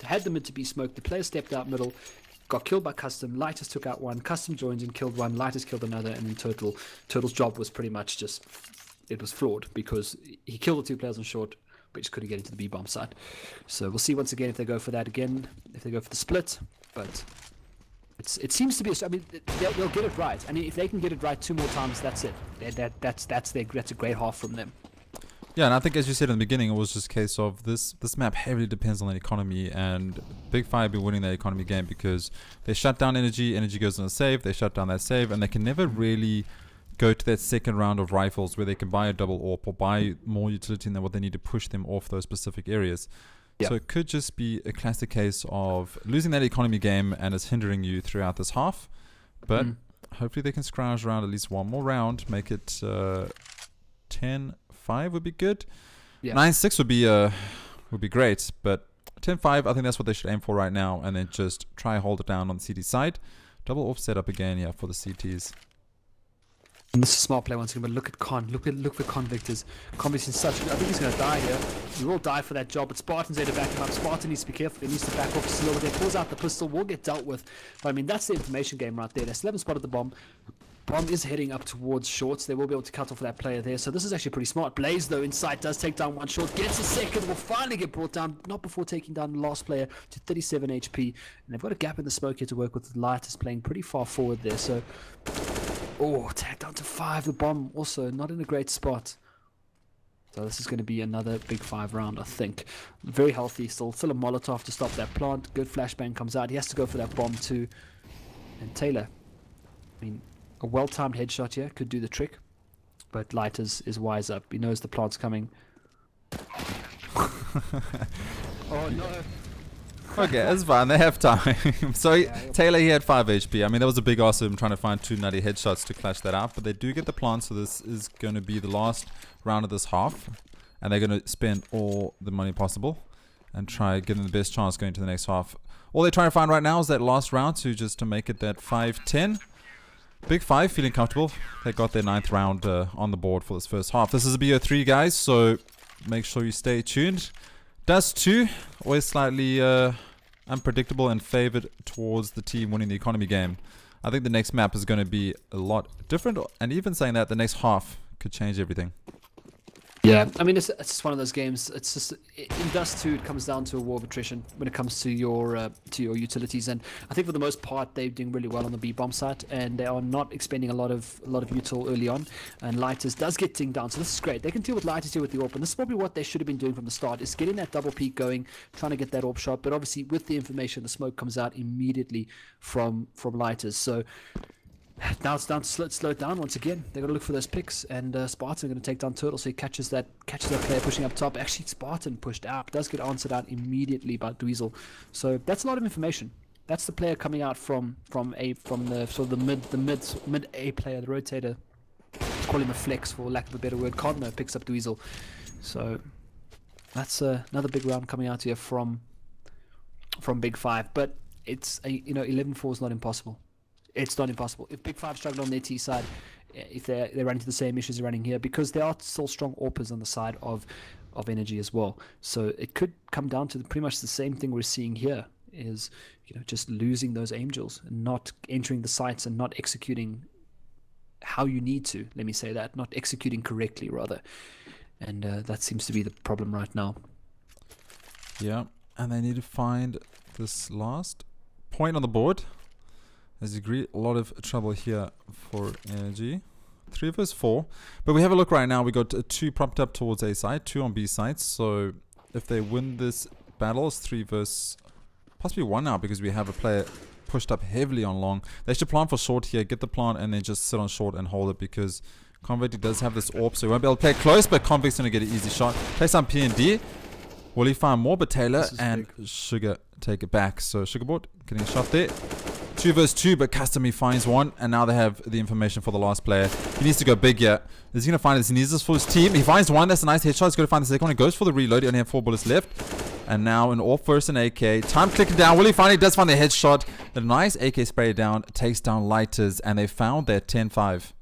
[SPEAKER 2] had the mid to be smoked. The player stepped out middle, got killed by Custom. Lighters took out one. Custom joins and killed one. Lighters killed another, and then Turtle's job was pretty much just, it was flawed because he killed the 2 players on short, but just couldn't get into the B bomb side. So we'll see once again if they go for that again, if they go for the split. But it seems to be. I mean, they'll get it right. I mean, if they can get it right 2 more times, that's it. That's a great half from them.
[SPEAKER 1] Yeah, and I think as you said in the beginning, it was just a case of this map heavily depends on the economy, and Big 5 be winning that economy game because they shut down energy goes on a save, they shut down that save, and they can never really go to that second round of rifles where they can buy a double AWP or buy more utility than what they need to push them off those specific areas. Yep. So it could just be a classic case of losing that economy game and it's hindering you throughout this half, but hopefully they can scrounge around at least 1 more round, make it 10-5 would be good. Yeah. 9-6 would be great, but 10-5, I think that's what they should aim for right now, and then just try hold it down on the CT side. Double AWP setup again, yeah, for the CTs.
[SPEAKER 2] And this is a smart play once again, but look at Con. Look for Convictors. Convictors in such. I think he's going to die here. He will die for that job, but Spartan's there to back him up. Spartan needs to be careful. He needs to back off just a little bit. Pulls out the pistol. Will get dealt with. But I mean, that's the information game right there. They still haven't spotted the bomb. Bomb is heading up towards shorts. They will be able to cut off that player there. So this is actually pretty smart. Blaze, though, inside does take down one short. Gets a second. Will finally get brought down. Not before taking down the last player to 37 HP. And they've got a gap in the smoke here to work with. Lighters playing pretty far forward there. So, oh, tagged down to 5. The bomb also not in a great spot. So this is going to be another Big 5 round, I think. Very healthy. Still a Molotov to stop that plant. Good flashbang comes out. He has to go for that bomb too. And Taylor, I mean, a well-timed headshot here could do the trick, but Lighters is wise up. He knows the plant's coming. Oh no.
[SPEAKER 1] Okay, it's fine. They have time. So yeah, Taylor, he had 5 HP. I mean, that was a big ask of him trying to find 2 nutty headshots to clutch that out. But they do get the plant, so this is going to be the last round of this half. And they're going to spend all the money possible and try give them the best chance going to the next half. All they're trying to find right now is that last round to make it that 5-10. Big 5 feeling comfortable. They got their 9th round on the board for this first half. This is a BO3, guys, so make sure you stay tuned. Dust 2, always slightly unpredictable and favored towards the team winning the economy game. I think the next map is going to be a lot different, and even saying that, the next half could change everything.
[SPEAKER 2] Yeah, I mean, it's just one of those games. It's just in Dust 2, it comes down to a war of attrition when it comes to your utilities, and I think for the most part they're doing really well on the B bomb site, and they are not expending a lot of util early on. And Lighters does get dinged down, so this is great. They can deal with Lighters, deal with the AWP, and this is probably what they should have been doing from the start: is getting that double peak going, trying to get that AWP shot. But obviously, with the information, the smoke comes out immediately from Lighters. So now it's down to slow it down once again. They're going to look for those picks, and Spartan going to take down Turtle, so he catches that player pushing up top. Actually, Spartan pushed out, does get answered out immediately by Dweezil. So that's a lot of information. That's the player coming out from the sort of the mid A player, the rotator. Call him a flex for lack of a better word. Cardno picks up Dweezil. So that's another big round coming out here from Big Five. But it's 11-4 is not impossible. It's not impossible. If Big Five struggle on their T side, if they run into the same issues they're running here, because there are still strong AWPers on the side of Energy as well. So it could come down to pretty much the same thing we're seeing here, is just losing those angels and not entering the sites and not executing how you need to. Let me say that, not executing correctly rather, and that seems to be the problem right now.
[SPEAKER 1] Yeah, and they need to find this last point on the board. As you agree, a lot of trouble here for Energy. 3 versus 4. But we have a look right now. We got 2 propped up towards A side, 2 on B side. So if they win this battle, it's 3 versus possibly 1 now, because we have a player pushed up heavily on long. They should plant for short here, get the plant, and then just sit on short and hold it, because Convict does have this AWP, so he won't be able to play close, but Convict's going to get an easy shot. Play some P&D. Will he find more? But Taylor and big. Sugar take it back. So Sugarboard getting a shot there. 2 versus 2, but Custom, he finds one, and now they have the information for the last player. He needs to go big here. Is he going to find this? He needs this for his team. He finds one. That's a nice headshot. He's going to find the second one. He goes for the reload. He only have 4 bullets left. And now an AWP versus an AK. Time clicking down. Will he find it? He does find the headshot. The nice AK spray down. Takes down Lighters, and they found their 10-5.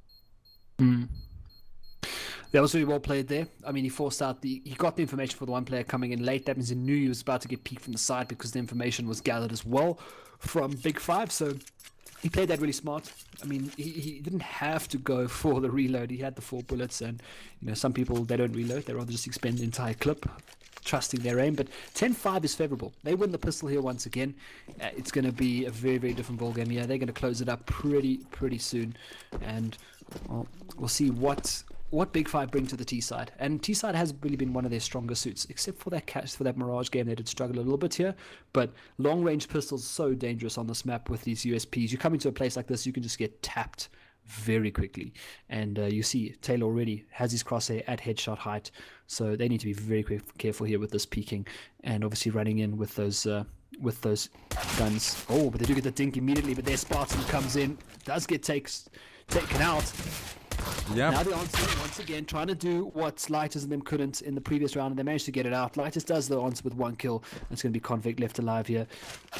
[SPEAKER 2] That was really well played there. I mean, he got the information for the one player coming in late. That means he knew he was about to get peeked from the side, because the information was gathered as well from Big Five. So he played that really smart. I mean, he didn't have to go for the reload. He had the 4 bullets, and some people, they don't reload. They rather just expend the entire clip, trusting their aim. But 10-5 is favorable. They win the pistol here once again. It's going to be a very, very different ball game here. They're going to close it up pretty soon, and we'll see what Big Five bring to the T side. And T side has really been one of their stronger suits, except for that Mirage game. They did struggle a little bit here, but long range pistols are so dangerous on this map with these USPs. You come into a place like this, you can just get tapped very quickly, and you see Taylor already has his crosshair at headshot height, so they need to be very careful here with this peeking, and obviously running in with those guns. Oh, but they do get the dink immediately, but their Spartan comes in, does get taken out.
[SPEAKER 1] Yeah.
[SPEAKER 2] Now the answer, once again, trying to do what Lighters and them couldn't in the previous round, and they managed to get it out. Lighters does the answer with 1 kill. It's going to be Convict left alive here.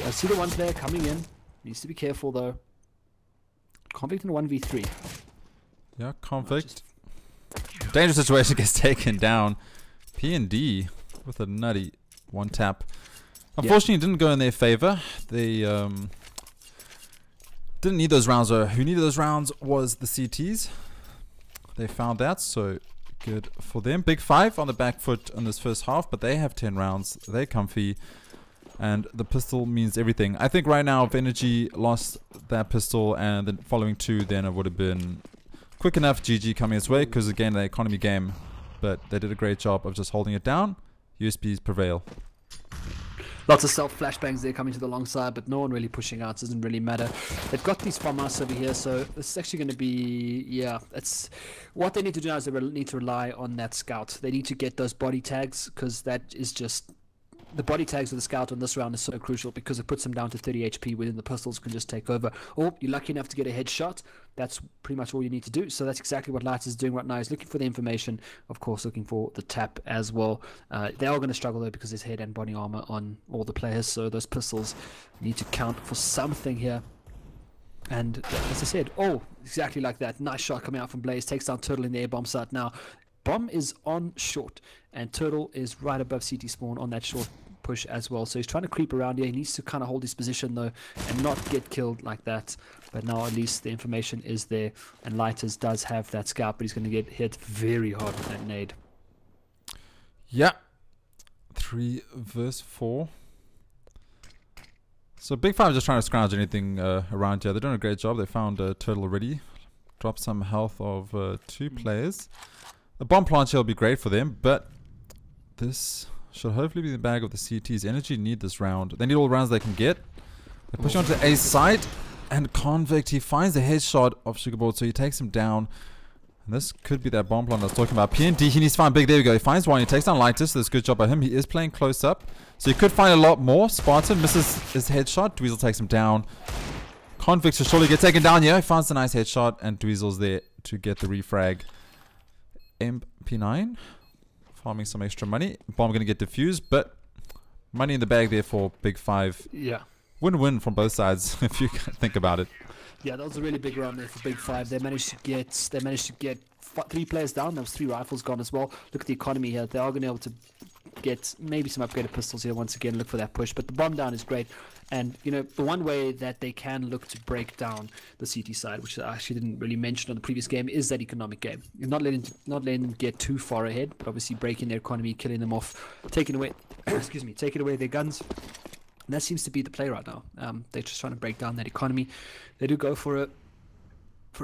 [SPEAKER 2] I see the one player coming in. Needs to be careful though. Convict in 1v3.
[SPEAKER 1] Yeah, Convict. Dangerous situation, gets taken down. P&D with a nutty 1 tap. Unfortunately, it didn't go in their favor. They didn't need those rounds though. Who needed those rounds was the CTs. They found that, so good for them. Big Five on the back foot in this first half, but they have 10 rounds. They're comfy, and the pistol means everything. I think right now, if Energy lost that pistol and the following 2, then it would have been quick enough GG coming its way, because again, the economy game. But they did a great job of just holding it down. USPs prevail.
[SPEAKER 2] Lots of self flashbangs there coming to the long side, but no one really pushing out. Doesn't really matter. They've got these farmhouse over here, so this is actually going to be, yeah, it's what they need to do now is they need to rely on that scout. They need to get those body tags, because that is just, the body tags of the scout on this round is so crucial, because it puts them down to 30 HP within the pistols can just take over. Or you're lucky enough to get a headshot. That's pretty much all you need to do. So that's exactly what Lights is doing right now. He's looking for the information, of course, looking for the tap as well. They are going to struggle though, because there's head and body armor on all the players. So those pistols need to count for something here. And as I said, oh, exactly like that. Nice shot coming out from Blaze. Takes down Turtle in the air bomb site now. Bomb is on short, and Turtle is right above CT spawn on that short push as well. So he's trying to creep around here. He needs to kind of hold his position though, and not get killed like that. But now at least the information is there, and Lighters does have that scout, but he's going to get hit very hard with that nade.
[SPEAKER 1] Yeah. 3 versus 4. So Big Five is just trying to scrounge anything around here. They're doing a great job. They found a turtle already. Dropped some health of 2 players. The bomb plant here will be great for them, but this should hopefully be the bag of the CTs. Energy need this round. They need all rounds they can get. They push on to the A side, and Convict, he finds the headshot of Sugarboard, so he takes him down. And this could be that bomb plant I was talking about. PND, he needs to find big. There we go. He finds one. He takes down Lighter, so that's a good job by him. He is playing close up, so he could find a lot more. Spartan misses his headshot. Dweezil takes him down. Convict should surely get taken down here. He finds a nice headshot, and Dweezil's there to get the refrag. MP9 farming some extra money. Bomb going to get defused, but money in the bag there for Big Five.
[SPEAKER 2] Yeah.
[SPEAKER 1] Win-win from both sides, if you think about it.
[SPEAKER 2] Yeah, that was a really big round there for Big Five. They managed to get 3 players down. There was 3 rifles gone as well. Look at the economy here. They are going to be able to get maybe some upgraded pistols here once again. Look for that push, but the bomb down is great. And you know, the one way that they can look to break down the CT side, which I actually didn't really mention on the previous game, is that economic game. You're not letting them get too far ahead, but obviously breaking their economy, killing them off, taking away taking away their guns. And that seems to be the play right now. They're just trying to break down that economy. They do go for a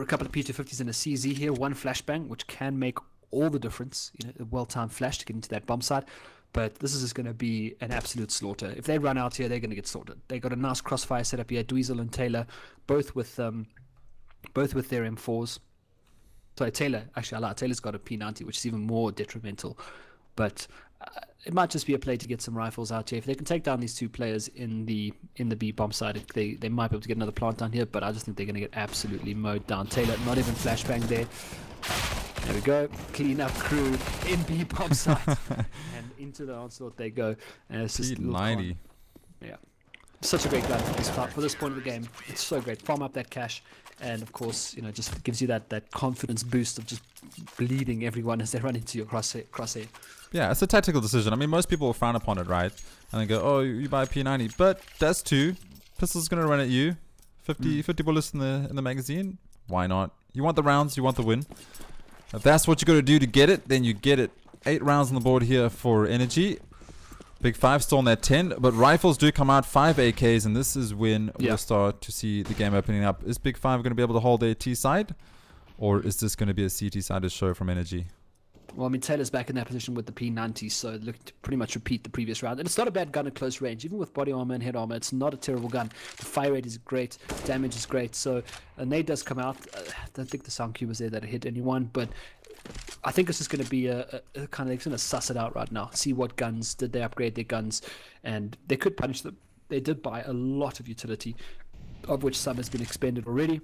[SPEAKER 2] couple of P250s and a CZ here, 1 flashbang, which can make all the difference. You know, a well-timed flash to get into that bomb side. But this is just going to be an absolute slaughter. If they run out here, they're going to get slaughtered. They got a nice crossfire set up here. Dweezil and Taylor, both with their M4s. Sorry, Taylor. Actually, I lied. Taylor's got a P90, which is even more detrimental. But it might just be a play to get some rifles out here. If they can take down these 2 players in the B bomb side, they might be able to get another plant down here. But I just think they're going to get absolutely mowed down. Taylor, not even flashbang there. There we go. Clean up crew in B bomb side. And into the onslaught they go. And it's just
[SPEAKER 1] P90.
[SPEAKER 2] Yeah. Such a great gun for this point of the game. It's so great. Farm up that cash. And of course, you know, just gives you that confidence boost of just bleeding everyone as they run into your crosshair. Yeah,
[SPEAKER 1] it's a tactical decision. I mean, most people will frown upon it, right? And they go, oh, you buy a P90. But that's 2. Pistol's going to run at you. 50 bullets in the magazine. Why not? You want the rounds, you want the win. If that's what you got to do to get it, then you get it. 8 rounds on the board here for energy. Big Five still on that 10, but rifles do come out, 5 AKs, and this is when we'll start to see the game opening up. Is Big Five going to be able to hold their T side, or is this going to be a CT side show from energy?
[SPEAKER 2] Well, I mean, Taylor's back in that position with the P90, so look to pretty much repeat the previous round. And it's not a bad gun at close range. Even with body armor and head armor, it's not a terrible gun. The fire rate is great, damage is great. So a nade does come out. I don't think the sound cube was there that hit anyone, but I think it's just going to be a kind of, they're going to suss it out right now. See what guns, did they upgrade their guns, and they could punish them. They did buy a lot of utility, of which some has been expended already.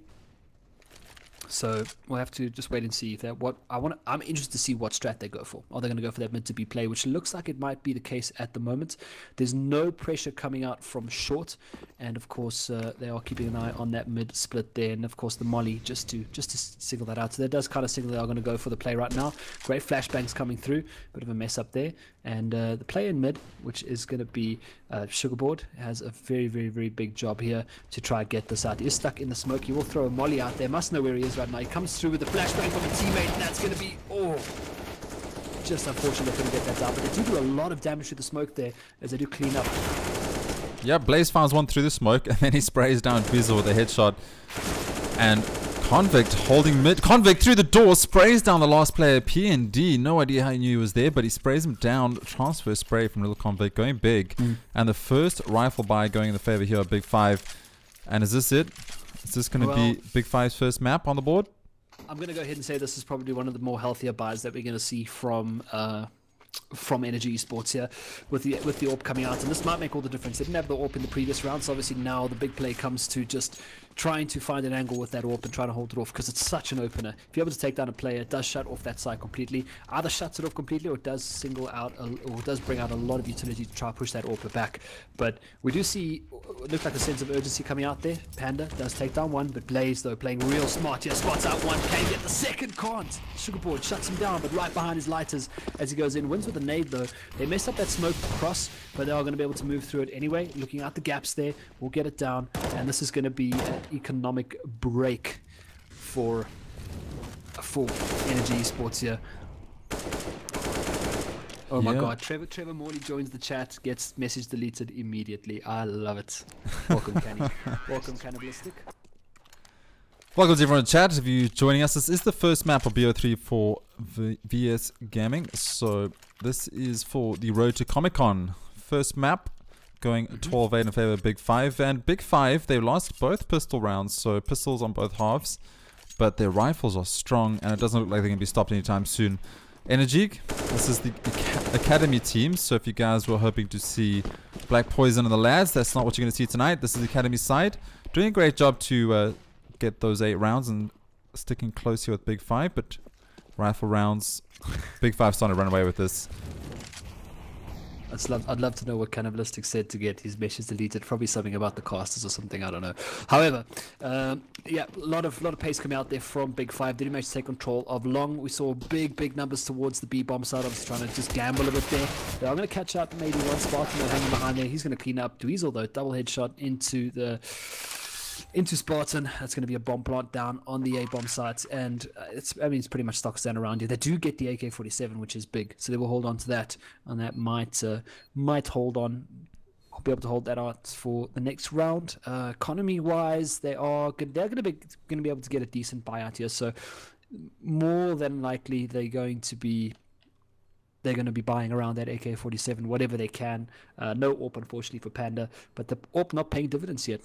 [SPEAKER 2] So we'll have to just wait and see if that I'm interested to see what strat they go for. Are they going to go for that mid to B play, which looks like it might be the case at the moment. There's no pressure coming out from short, and of course they are keeping an eye on that mid split there, and of course the molly just to signal that out. So that does kind of signal they are going to go for the play right now. Great flashbangs coming through, bit of a mess up there, and the play in mid, which is going to be Sugarboard, has a very, very, very big job here to try and get this out. He is stuck in the smoke. He will throw a molly out there. Must know where he is right now. He comes through with the flashbang from a teammate, and that's going to be just unfortunate they couldn't get that down. But they do a lot of damage to the smoke there as they do clean up.
[SPEAKER 1] Yeah, Blaze finds one through the smoke, and then he sprays down Dweezil with a headshot. And Convict holding mid. Convict through the door, sprays down the last player, PND. No idea how he knew he was there, but he sprays him down. Transfer spray from Little Convict, going big. And the first rifle buy going in the favor here of Big Five. And is this it? Is this going to be Big Five's first map on the board?
[SPEAKER 2] I'm going to go ahead and say this is probably one of the more healthier buys that we're going to see from Energy Esports here with the AWP coming out, and this might make all the difference. They didn't have the AWP in the previous round, so obviously now the big play comes to just trying to find an angle with that AWP and trying to hold it off, because it's such an opener. If you're able to take down a player, it does shut off that side completely. Either shuts it off completely, or it does single out, or it does bring out a lot of utility to try to push that AWP back. But we do see, it looks like a sense of urgency coming out there. Panda does take down one, but Blaze though playing real smart here, spots out one, can get the second, can't. Sugarboard shuts him down, but right behind his lighters as he goes in. Wins with a nade though. They messed up that smoke across, but they are going to be able to move through it anyway. Looking out the gaps there, we'll get it down, and this is going to be an economic break for Energy Esports here. Oh my God, Trevor Morley joins the chat, gets message deleted immediately. I love it. Welcome, Canny. Welcome, Cannibalistic.
[SPEAKER 1] Welcome to everyone in chat. If you're joining us, this is the first map of BO3 for VS Gaming. So this is for the road to Comic-Con. First map, going 12-8 in favor of Big 5. And Big 5, they lost both pistol rounds, so pistols on both halves. But their rifles are strong, and it doesn't look like they're going to be stopped anytime soon. Energy, this is the Academy team, so if you guys were hoping to see Black Poison and the lads, that's not what you're going to see tonight. This is the Academy side. Doing a great job to get those 8 rounds and sticking close here with Big 5, but rifle rounds, Big 5 starting to run away with this.
[SPEAKER 2] I'd love to know what Cannibalistic said to get his message deleted. Probably something about the casters or something, I don't know. However, yeah, a lot of pace coming out there from Big 5. They didn't manage to take control of long. We saw big numbers towards the B bomb side. I was trying to just gamble a bit there. They are going to catch out maybe one Spartan hanging behind there. He's going to clean up Dweezil though. Double headshot into Spartan. That's going to be a bomb plant down on the A bomb site, and it's pretty much stock stand around here. They do get the AK-47, which is big, so they will hold on to that, and that might hold on. I'll be able to hold that out for the next round. Economy wise, they are good. They're going to be able to get a decent buyout here, so more than likely they're going to be buying around that AK-47, whatever they can. No AWP, unfortunately, for Panda, but the AWP not paying dividends yet.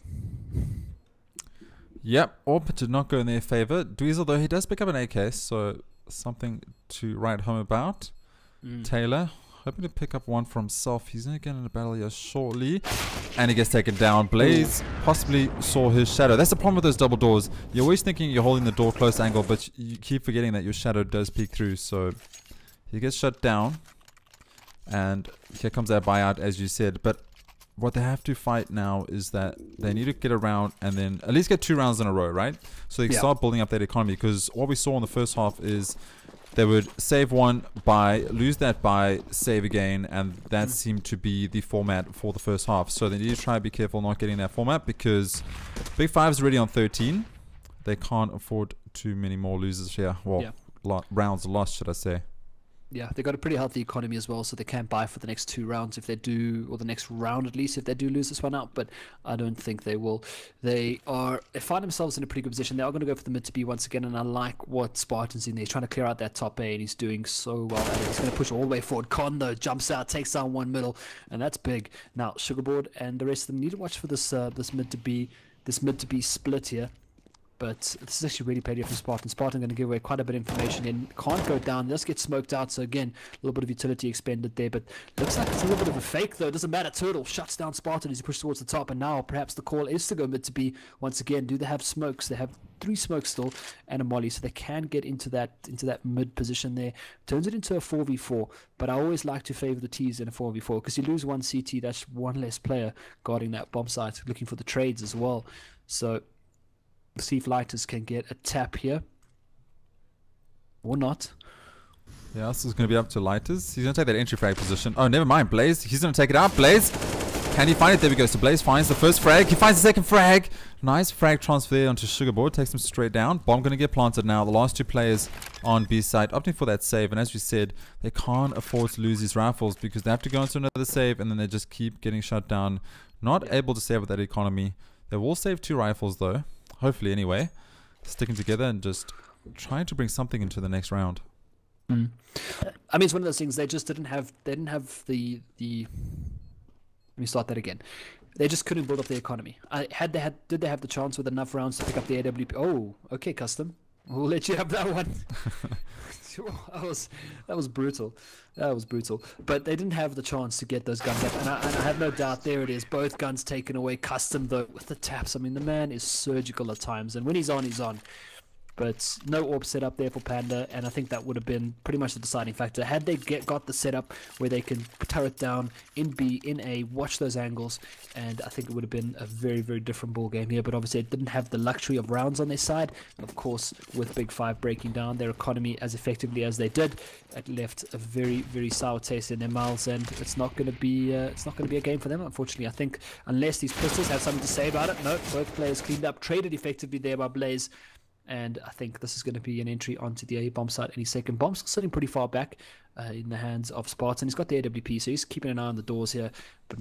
[SPEAKER 1] Yep, AWP did not go in their favor. Dweezil, though, he does pick up an AK, so something to write home about. Taylor, hoping to pick up one for himself. He's going to get in a battle here shortly. And he gets taken down. Blaze possibly saw his shadow. That's the problem with those double doors. You're always thinking you're holding the door close angle, but you keep forgetting that your shadow does peek through. So he gets shut down. And here comes that buyout, as you said. But what they have to fight now is that they need to get around and then at least get 2 rounds in a row, right? So they can start building up that economy, because what we saw in the first half is they would save one buy, lose that buy, save again, and that seemed to be the format for the first half. So they need to try and be careful not getting that format, because Big 5 is already on 13. They can't afford too many more losers here. Well, rounds lost, should I say.
[SPEAKER 2] Yeah, they got a pretty healthy economy as well, so they can buy for the next 2 rounds if they do, or the next round at least if they do lose this one out. But I don't think they will. They find themselves in a pretty good position. They are going to go for the mid to B once again, and I like what Spartan's in there. He's trying to clear out that top A, and he's doing so well at it. He's going to push all the way forward. Con though jumps out, takes down one middle, and that's big. Now Sugarboard and the rest of them need to watch for this mid to B split here. But this is actually really petty from Spartan. Spartan going to give away quite a bit of information in. Can't go down. Just get smoked out. So again, a little bit of utility expended there. But looks like it's a little bit of a fake though. It doesn't matter. Turtle shuts down Spartan as he pushes towards the top. And now perhaps the call is to go mid to B once again. Do they have smokes? They have 3 smokes still and a molly. So they can get into that mid position there. Turns it into a 4v4. But I always like to favor the T's in a 4v4. Because you lose one CT, that's one less player guarding that bomb site. Looking for the trades as well. So see if Lighters can get a tap here or not.
[SPEAKER 1] Yeah, this is going to be up to Lighters. He's going to take that entry frag position. Oh, never mind. Blaze, he's going to take it out. Blaze, can he find it? There we go. So Blaze finds the first frag. He finds the second frag. Nice frag transfer there onto Sugarboard. Takes him straight down. Bomb going to get planted now. The last 2 players on B side opting for that save. And as we said, they can't afford to lose these rifles because they have to go into another save and then they just keep getting shut down. Not able to save with that economy. They will save 2 rifles though. Hopefully anyway. Sticking together and just trying to bring something into the next round.
[SPEAKER 2] I mean, it's one of those things. They just didn't have the let me start that again. They just couldn't build up the economy. Did they have the chance with enough rounds to pick up the AWP? Oh, okay, Custom. We'll let you have that one. that was brutal. That was brutal. But they didn't have the chance to get those guns up. And I have no doubt, there it is. Both guns taken away. Custom, though, with the taps. I mean, the man is surgical at times. And when he's on, he's on. But no AWP set up there for Panda, and I think that would have been pretty much the deciding factor. Had they got the setup where they can turret down in B, in A, watch those angles, and I think it would have been a very, very different ball game here. But obviously, it didn't have the luxury of rounds on their side. Of course, with Big 5 breaking down their economy as effectively as they did, it left a very, very sour taste in their mouths, and it's not going to be a game for them, unfortunately. I think unless these pistols have something to say about it. No, both players cleaned up, traded effectively there by Blaze. and I think this is going to be an entry onto the A bomb site any second. Bomb's sitting pretty far back in the hands of Spartan. He's got the AWP, so he's keeping an eye on the doors here. But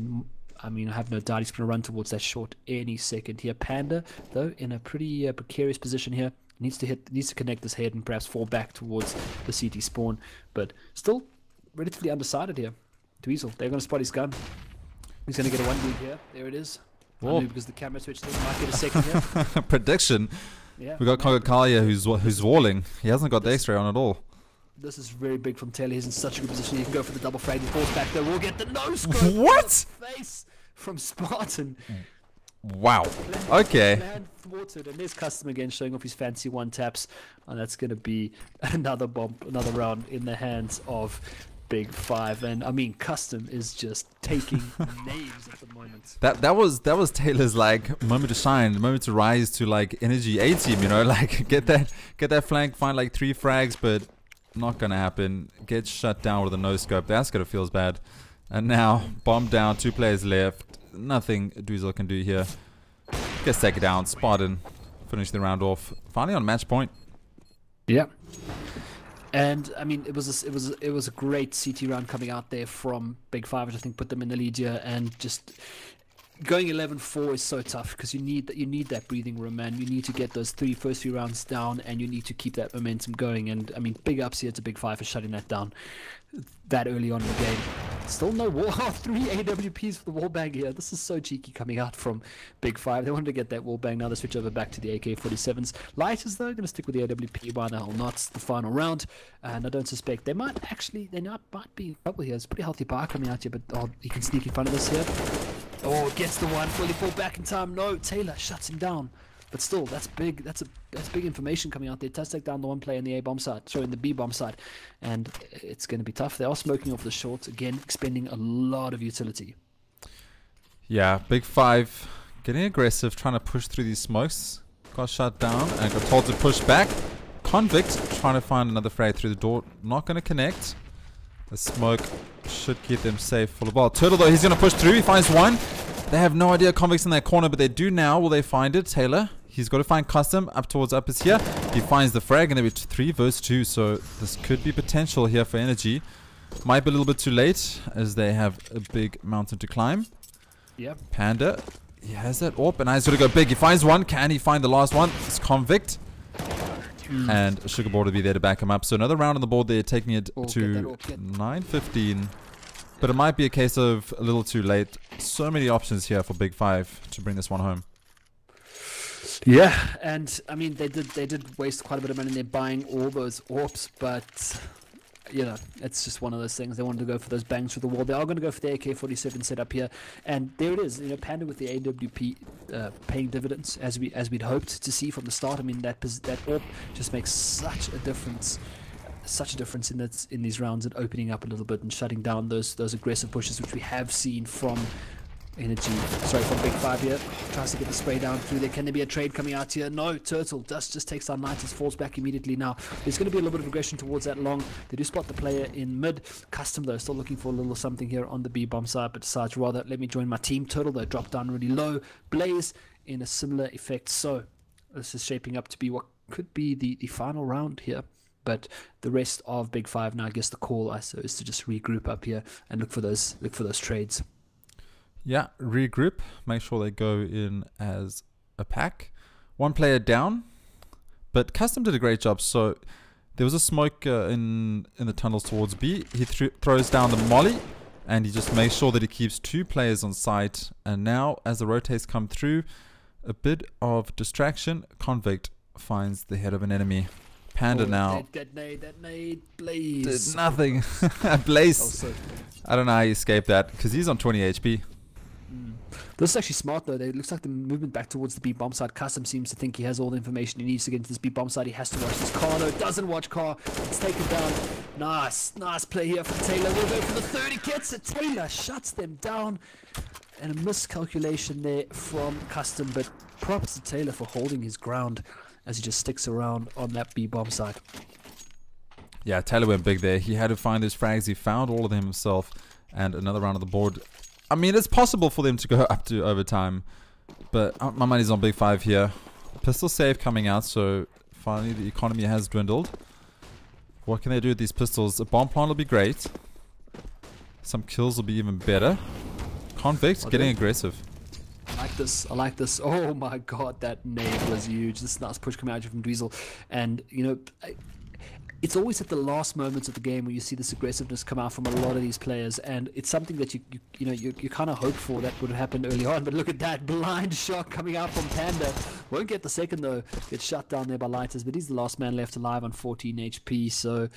[SPEAKER 2] I mean, I have no doubt he's going to run towards that short any second here. Panda, though, in a pretty precarious position here. Needs to connect his head and perhaps fall back towards the CT spawn, but still relatively undecided here. Dweezil, they're going to spot his gun. He's going to get a 1 here. There it is. Because the camera switched in, might get a second here.
[SPEAKER 1] Prediction.
[SPEAKER 2] Yeah,
[SPEAKER 1] We got CONGOKYLE who's walling. He hasn't got the X-ray on at all.
[SPEAKER 2] This is very big from Taylor. He's in such a good position. He can go for the double frag. He falls back there. We'll get the no-scope.
[SPEAKER 1] What?
[SPEAKER 2] Face from Spartan.
[SPEAKER 1] Wow. Okay.
[SPEAKER 2] Plan thwarted, and there's Custom again showing off his fancy one taps, and that's going to be another bomb, another round in the hands of Big Five. And I mean, Custom is just taking names at the moment.
[SPEAKER 1] That was Taylor's like moment to shine, moment to rise to like energy A team. You know, like get that flank, find like 3 frags, but not gonna happen. Get shut down with a no scope. That's gonna feel bad. And now bomb down, 2 players left. Nothing Dweezil can do here. Gets taken down. Spartan finish the round off. Finally on match point.
[SPEAKER 2] Yeah. And I mean, it was a great CT round coming out there from Big Five, which I think put them in the lead here. And just going 11-4 is so tough because you need that breathing room, man. You need to get those first three rounds down, and you need to keep that momentum going. And I mean, big ups here to Big Five for shutting that down that early on in the game. Still no wall. 3 AWPs for the wall bang here. This is so cheeky coming out from Big Five. They wanted to get that wall bang. Now they switch over back to the AK-47s. Lighters though, going to stick with the AWP. Why the hell not? It's the final round, and I don't suspect they might be in trouble here. It's a pretty healthy bar coming out here, but he can sneak in front of this here. Oh, gets the one. Fully fall back in time. No, Taylor shuts him down. But still, that's big. That's big information coming out there. Does take down the one player in the A bomb side, sorry, in the B bomb side, and it's going to be tough. They are smoking off the short again, expending a lot of utility.
[SPEAKER 1] Yeah, Big Five getting aggressive, trying to push through these smokes. Got shut down and got told to push back. Convict trying to find another frag through the door. Not going to connect. The smoke should keep them safe for the ball. Turtle though, he's going to push through. He finds one. They have no idea Convict's in that corner, but they do now. Will they find it? Taylor, he's got to find Custom up towards uppers here. He finds the frag, and there be 3 versus 2, so this could be potential here for energy. Might be a little bit too late, as they have a big mountain to climb.
[SPEAKER 2] Yep.
[SPEAKER 1] Panda, he has that AWP, and now he's got to go big. He finds one. Can he find the last one? It's Convict. And Sugarboard will be there to back him up. So another round on the board there, taking it to 9-15. But it might be a case of a little too late. So many options here for Big Five to bring this one home.
[SPEAKER 2] Yeah, and I mean they did waste quite a bit of money there buying all those AWPs, but you know, it's just one of those things. They wanted to go for those bangs through the wall. They are going to go for the AK-47 setup here, and there it is. You know, Panda with the AWP paying dividends as we'd hoped to see from the start. I mean, that AWP just makes such a difference. Such a difference in these rounds and opening up a little bit and shutting down those aggressive pushes which we have seen from from Big Five here. Tries to get the spray down through there. Can there be a trade coming out here? No, Turtle just takes down Lighters, falls back immediately now. There's going to be a little bit of aggression towards that long. They do spot the player in mid. Custom though, still looking for a little something here on the B bomb side, but decides rather let me join my team. Turtle though dropped down really low. Blaze in a similar effect. So this is shaping up to be what could be the final round here. But the rest of Big Five now, I guess the call I suppose is to just regroup up here and look for those trades.
[SPEAKER 1] Yeah, regroup. Make sure they go in as a pack. One player down, but Custom did a great job. So there was a smoke in the tunnels towards B. He throws down the molly, and he just makes sure that he keeps 2 players on site. And now, as the rotates come through, a bit of distraction. Convict finds the head of an enemy. Panda now.
[SPEAKER 2] That nade, Blaze.
[SPEAKER 1] Did nothing. Blaze. I don't know how he escaped that, because he's on 20 HP.
[SPEAKER 2] This is actually smart though. It looks like the movement back towards the B bomb side. Custom seems to think he has all the information he needs to get into this B bomb side. He has to watch this car though. Doesn't watch car. It's taken down. Nice play here from Taylor. We'll go for the 30. Gets it. Taylor shuts them down. And a miscalculation there from Custom, but props to Taylor for holding his ground as he just sticks around on that B bomb side.
[SPEAKER 1] Yeah, Taylor went big there. He had to find his frags. He found all of them himself. And another round on the board. I mean, it's possible for them to go up to overtime, but my money's on Big Five here. Pistol save coming out, so Finally, the economy has dwindled. What can they do with these pistols? A bomb plant will be great. Some kills will be even better. Convict getting aggressive.
[SPEAKER 2] I like this. I like this. Oh my god, that nade was huge. This nice push coming out from Dweezil. And, you know, it's always at the last moments of the game where you see this aggressiveness come out from a lot of these players, and it's something that you kind of hope for that would happen early on. But look at that blind shot coming out from Panda. Won't get the second though. Gets shut down there by Lighters, but he's the last man left alive on 14 HP. So,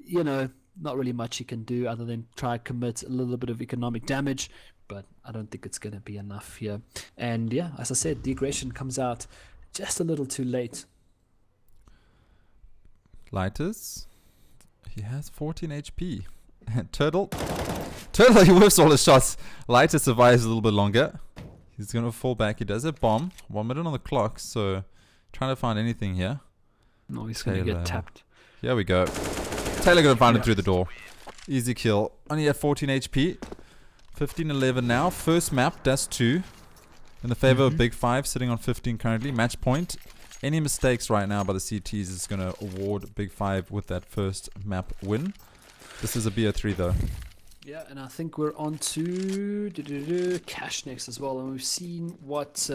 [SPEAKER 2] you know, not really much he can do other than try to commit a little bit of economic damage. But I don't think it's going to be enough here. And yeah, as I said, the aggression comes out just a little too late.
[SPEAKER 1] Lighters. He has 14 HP. Turtle, he whiffs all his shots. Lighter survives a little bit longer. He's going to fall back. He does a bomb. 1 minute on the clock, so trying to find anything here.
[SPEAKER 2] No, he's going to get tapped.
[SPEAKER 1] Here we go. Taylor going to find him through the door. Easy kill. Only at 14 HP. 15-11 now. First map, that's 2. In the favor of Big 5, sitting on 15 currently. Match point. Any mistakes right now by the CTs is going to award Big 5 with that first map win. This is a BO3 though.
[SPEAKER 2] Yeah, and I think we're on to Cash next as well. And we've seen what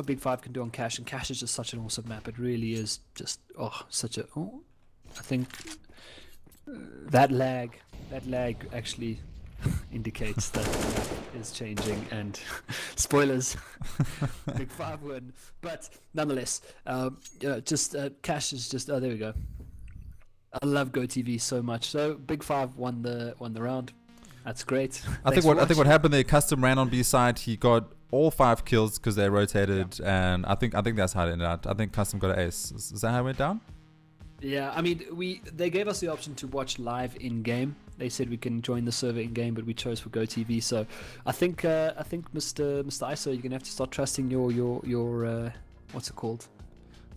[SPEAKER 2] Big 5 can do on Cash, and Cash is just such an awesome map. It really is just I think that lag actually indicates that the map is changing, and spoilers, Big 5 win. But nonetheless, Cash is just there we go. I love GoTV so much. So Big 5 won the round. That's great.
[SPEAKER 1] I think what happened there, Custom ran on B side. He got all 5 kills because they rotated, and I think that's how it ended out. I think Custom got an ace. Is that how it went down?
[SPEAKER 2] Yeah, I mean, they gave us the option to watch live in game. They said we can join the server in game, but we chose for GoTV. So I think Mr. ISO, you're gonna have to start trusting your what's it called?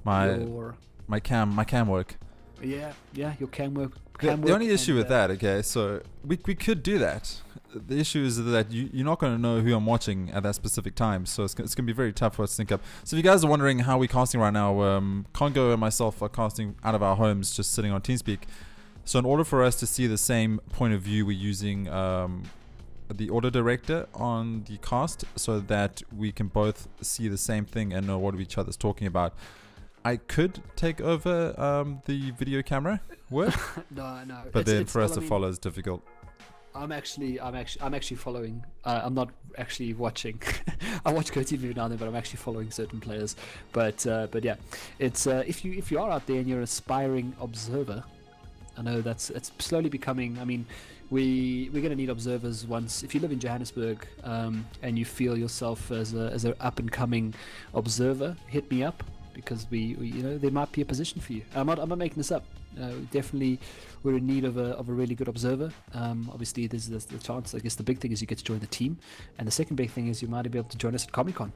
[SPEAKER 2] My
[SPEAKER 1] cam work.
[SPEAKER 2] Yeah, your cam work.
[SPEAKER 1] The only issue with that, okay, so we could do that. The issue is that you're not going to know who I'm watching at that specific time, so it's going to be very tough for us to sync up. So if you guys are wondering how we're casting right now, Congo and myself are casting out of our homes, just sitting on TeamSpeak. So in order for us to see the same point of view, we're using the auto director on the cast so that we can both see the same thing and know what each other's talking about. I could take over the video camera work.
[SPEAKER 2] No.
[SPEAKER 1] But then for us to follow is difficult.
[SPEAKER 2] I'm actually following. I'm not actually watching. I watch GoTV now and then, but I'm actually following certain players. But yeah, it's if you are out there and you're an aspiring observer, I know it's slowly becoming. I mean, we're gonna need observers once. If you live in Johannesburg and you feel yourself as an up and coming observer, hit me up, because we there might be a position for you. I'm not making this up. Definitely, we're in need of a really good observer. Obviously, there's the chance. I guess the big thing is you get to join the team, and the second big thing is you might be able to join us at Comic-Con.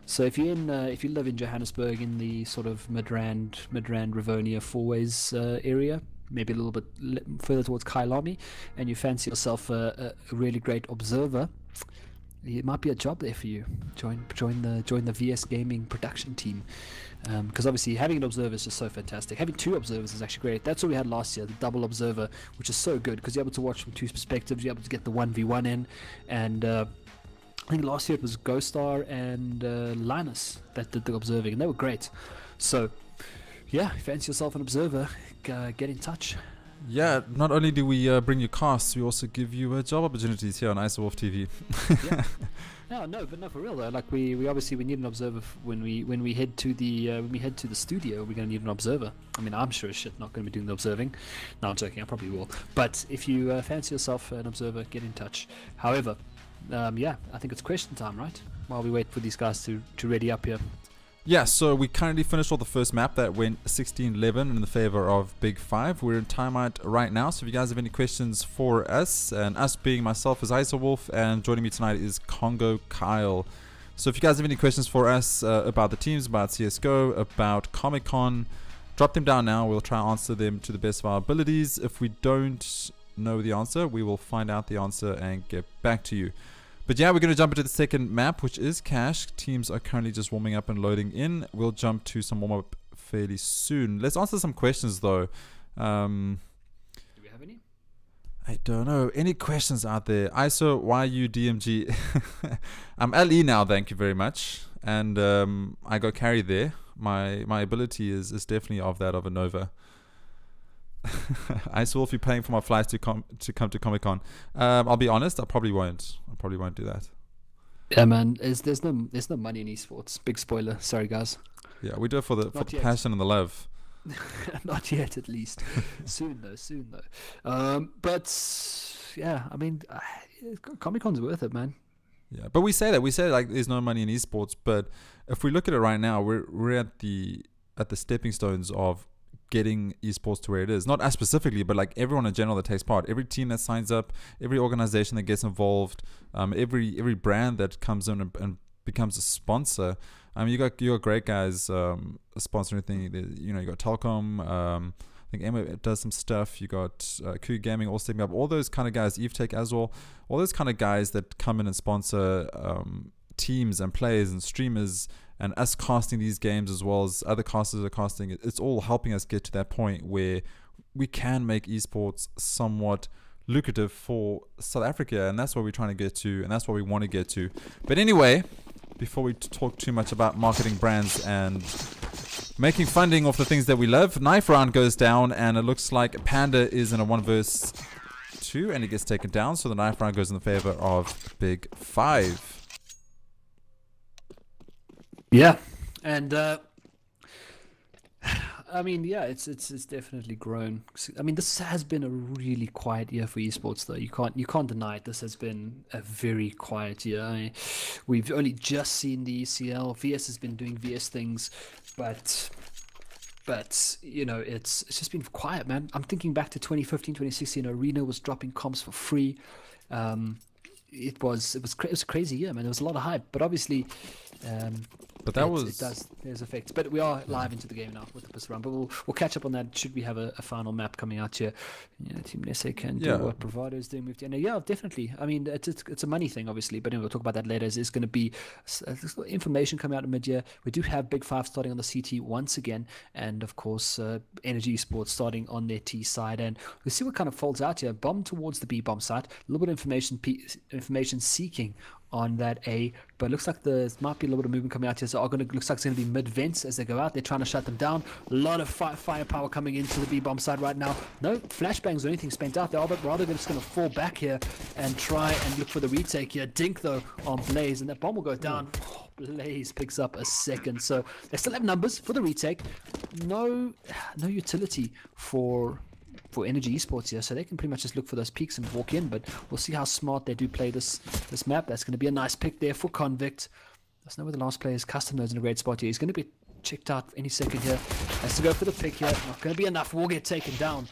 [SPEAKER 2] So if you live in Johannesburg in the sort of Midrand, Rivonia, Fourways area, maybe a little bit further towards Kyalami, and you fancy yourself a really great observer, it might be a job there for you. Join the VS Gaming production team, because obviously having an observer is just so fantastic. Having 2 observers is actually great. That's what we had last year, the double observer, which is so good because you're able to watch from 2 perspectives. You're able to get the 1v1 in, and I think last year it was Ghostar and Linus that did the observing, and they were great. So yeah, fancy yourself an observer, get in touch.
[SPEAKER 1] Yeah, not only do we bring you casts, we also give you job opportunities here on ISOWolf TV.
[SPEAKER 2] Yeah. No, for real though. Like we obviously need an observer when we head to the studio. We're gonna need an observer. I mean, I'm sure as shit not gonna be doing the observing. No, I'm joking. I probably will. But if you fancy yourself an observer, get in touch. However, yeah, I think it's question time, right? While we wait for these guys to ready up here.
[SPEAKER 1] Yeah, so we currently finished all the first map that went 16-11 in the favor of Big 5. We're in timeout right now, so if you guys have any questions for us, and us being myself is ISOWolf, and joining me tonight is CONGOKYLE. So if you guys have any questions for us about the teams, about CSGO, about Comic-Con, drop them down now. We'll try and answer them to the best of our abilities. If we don't know the answer, we will find out the answer and get back to you. But yeah, we're going to jump into the second map, which is Cash. Teams are currently just warming up and loading in. We'll jump to some warm-up fairly soon. Let's answer some questions though.
[SPEAKER 2] Do we have any?
[SPEAKER 1] I don't know. Any questions out there? ISO YU DMG. I'm LE now, thank you very much. And I got carried there. My ability is definitely of that of a Nova. I will be paying for my flights to come to Comic-Con. I'll be honest, I probably won't do that.
[SPEAKER 2] Yeah, man. There's no money in esports. Big spoiler. Sorry, guys.
[SPEAKER 1] Yeah, we do it for the passion and the love.
[SPEAKER 2] Not yet, at least. Soon though. But yeah, I mean, Comic-Con's worth it, man.
[SPEAKER 1] Yeah, but we say like there's no money in esports, but if we look at it right now, we're at the stepping stones of getting esports to where it is. Not us specifically, but like everyone in general that takes part. Every team that signs up, every organization that gets involved, every brand that comes in and becomes a sponsor. You got great guys sponsoring thing. You know, you got Telcom. I think Emma does some stuff. You got Coup Gaming all stepping up. All those kind of guys, EveTech as well. All those kind of guys that come in and sponsor teams and players and streamers, and us casting these games as well as other casters are casting. It's all helping us get to that point where we can make esports somewhat lucrative for South Africa, and that's what we're trying to get to, and that's what we want to get to. But anyway, before we talk too much about marketing brands and making funding off the things that we love, knife round goes down, and it looks like Panda is in a 1v2, and it gets taken down, so the knife round goes in the favor of Big 5.
[SPEAKER 2] Yeah, and I mean, yeah, it's definitely grown. I mean, this has been a really quiet year for esports, though. You can't deny it. This has been a very quiet year. We've only just seen the ECL. VS has been doing VS things, but you know, it's just been quiet, man. I'm thinking back to 2015, 2016. Arena was dropping comps for free. It was a crazy year, man. There was a lot of hype, but obviously.
[SPEAKER 1] But
[SPEAKER 2] there's effects. But we are live into the game now with the pistol round. But we'll catch up on that. Should we have a final map coming out here? Yeah, Team Nesse can do what Bravado is doing with. Yeah, definitely. I mean, it's a money thing, obviously. But anyway, we'll talk about that later. There's going to be information coming out in mid-year. We do have Big 5 starting on the CT once again, and of course, Energy Sports starting on their T side. And we'll see what kind of folds out here. Bomb towards the B bomb side. A little bit of information seeking on that A, but looks like there might be a little bit of movement coming out here. So looks like it's going to be mid vents as they go out. They're trying to shut them down. A lot of firepower coming into the B bomb side right now. No flashbangs or anything spent out there, but rather they're just going to fall back here and try and look for the retake here. Dink though on Blaze, and that bomb will go down. Blaze picks up a second, so they still have numbers for the retake. No utility for Energy Esports here, so they can pretty much just look for those peaks and walk in, but we'll see how smart they do play this map. That's going to be a nice pick there for Convict. Let's know where the last player is. Custom Node's in a great spot here. He's going to be checked out any second here. Has to go for the pick here. Not going to be enough. Will get taken down.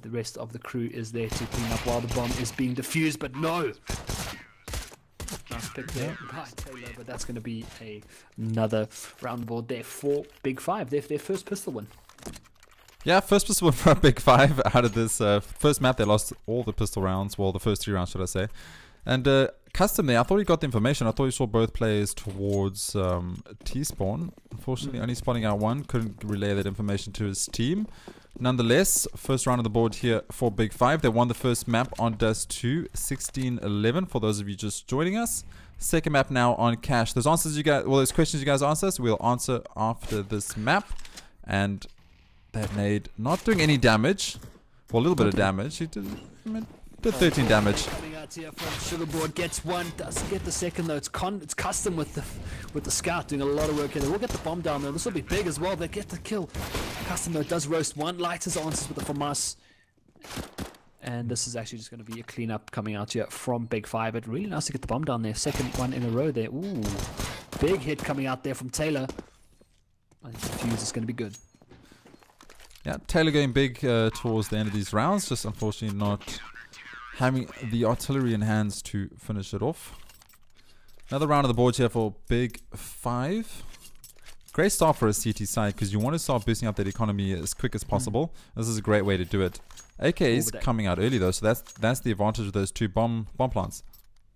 [SPEAKER 2] The rest of the crew is there to clean up while the bomb is being defused, but no. Nice pick there by Taylor, but that's going to be another round board there for Big 5. Their first pistol win.
[SPEAKER 1] Yeah, first pistol win for Big 5 out of this first map. They lost all the pistol rounds, well, the first 3 rounds, should I say. And Custom there, I thought he got the information. I thought he saw both players towards T-spawn. Unfortunately, only spotting out one. Couldn't relay that information to his team. Nonetheless, first round of the board here for Big 5. They won the first map on Dust 2, 16-11, for those of you just joining us. Second map now on Cash. Those answers you guys, well, those questions you guys asked us, we'll answer after this map. And that nade not doing any damage. Well, a little bit of damage. He did 13 damage.
[SPEAKER 2] Coming out here from Sugarboard, gets one, doesn't get the second though. It's Custom with the scout doing a lot of work here. They will get the bomb down though. This will be big as well. They get the kill. Custom though does roast one. Lights his answers with the FAMAS. And this is actually just going to be a cleanup coming out here from Big 5. But really nice to get the bomb down there. Second one in a row there. Ooh, big hit coming out there from Taylor. I think the fuse is going to be good.
[SPEAKER 1] Yeah, Taylor going big towards the end of these rounds. Just unfortunately not having the artillery in hands to finish it off. Another round of the board here for Big 5. Great start for a CT side because you want to start boosting up that economy as quick as possible. This is a great way to do it. AK is coming out early though, so that's the advantage of those 2 bomb plants.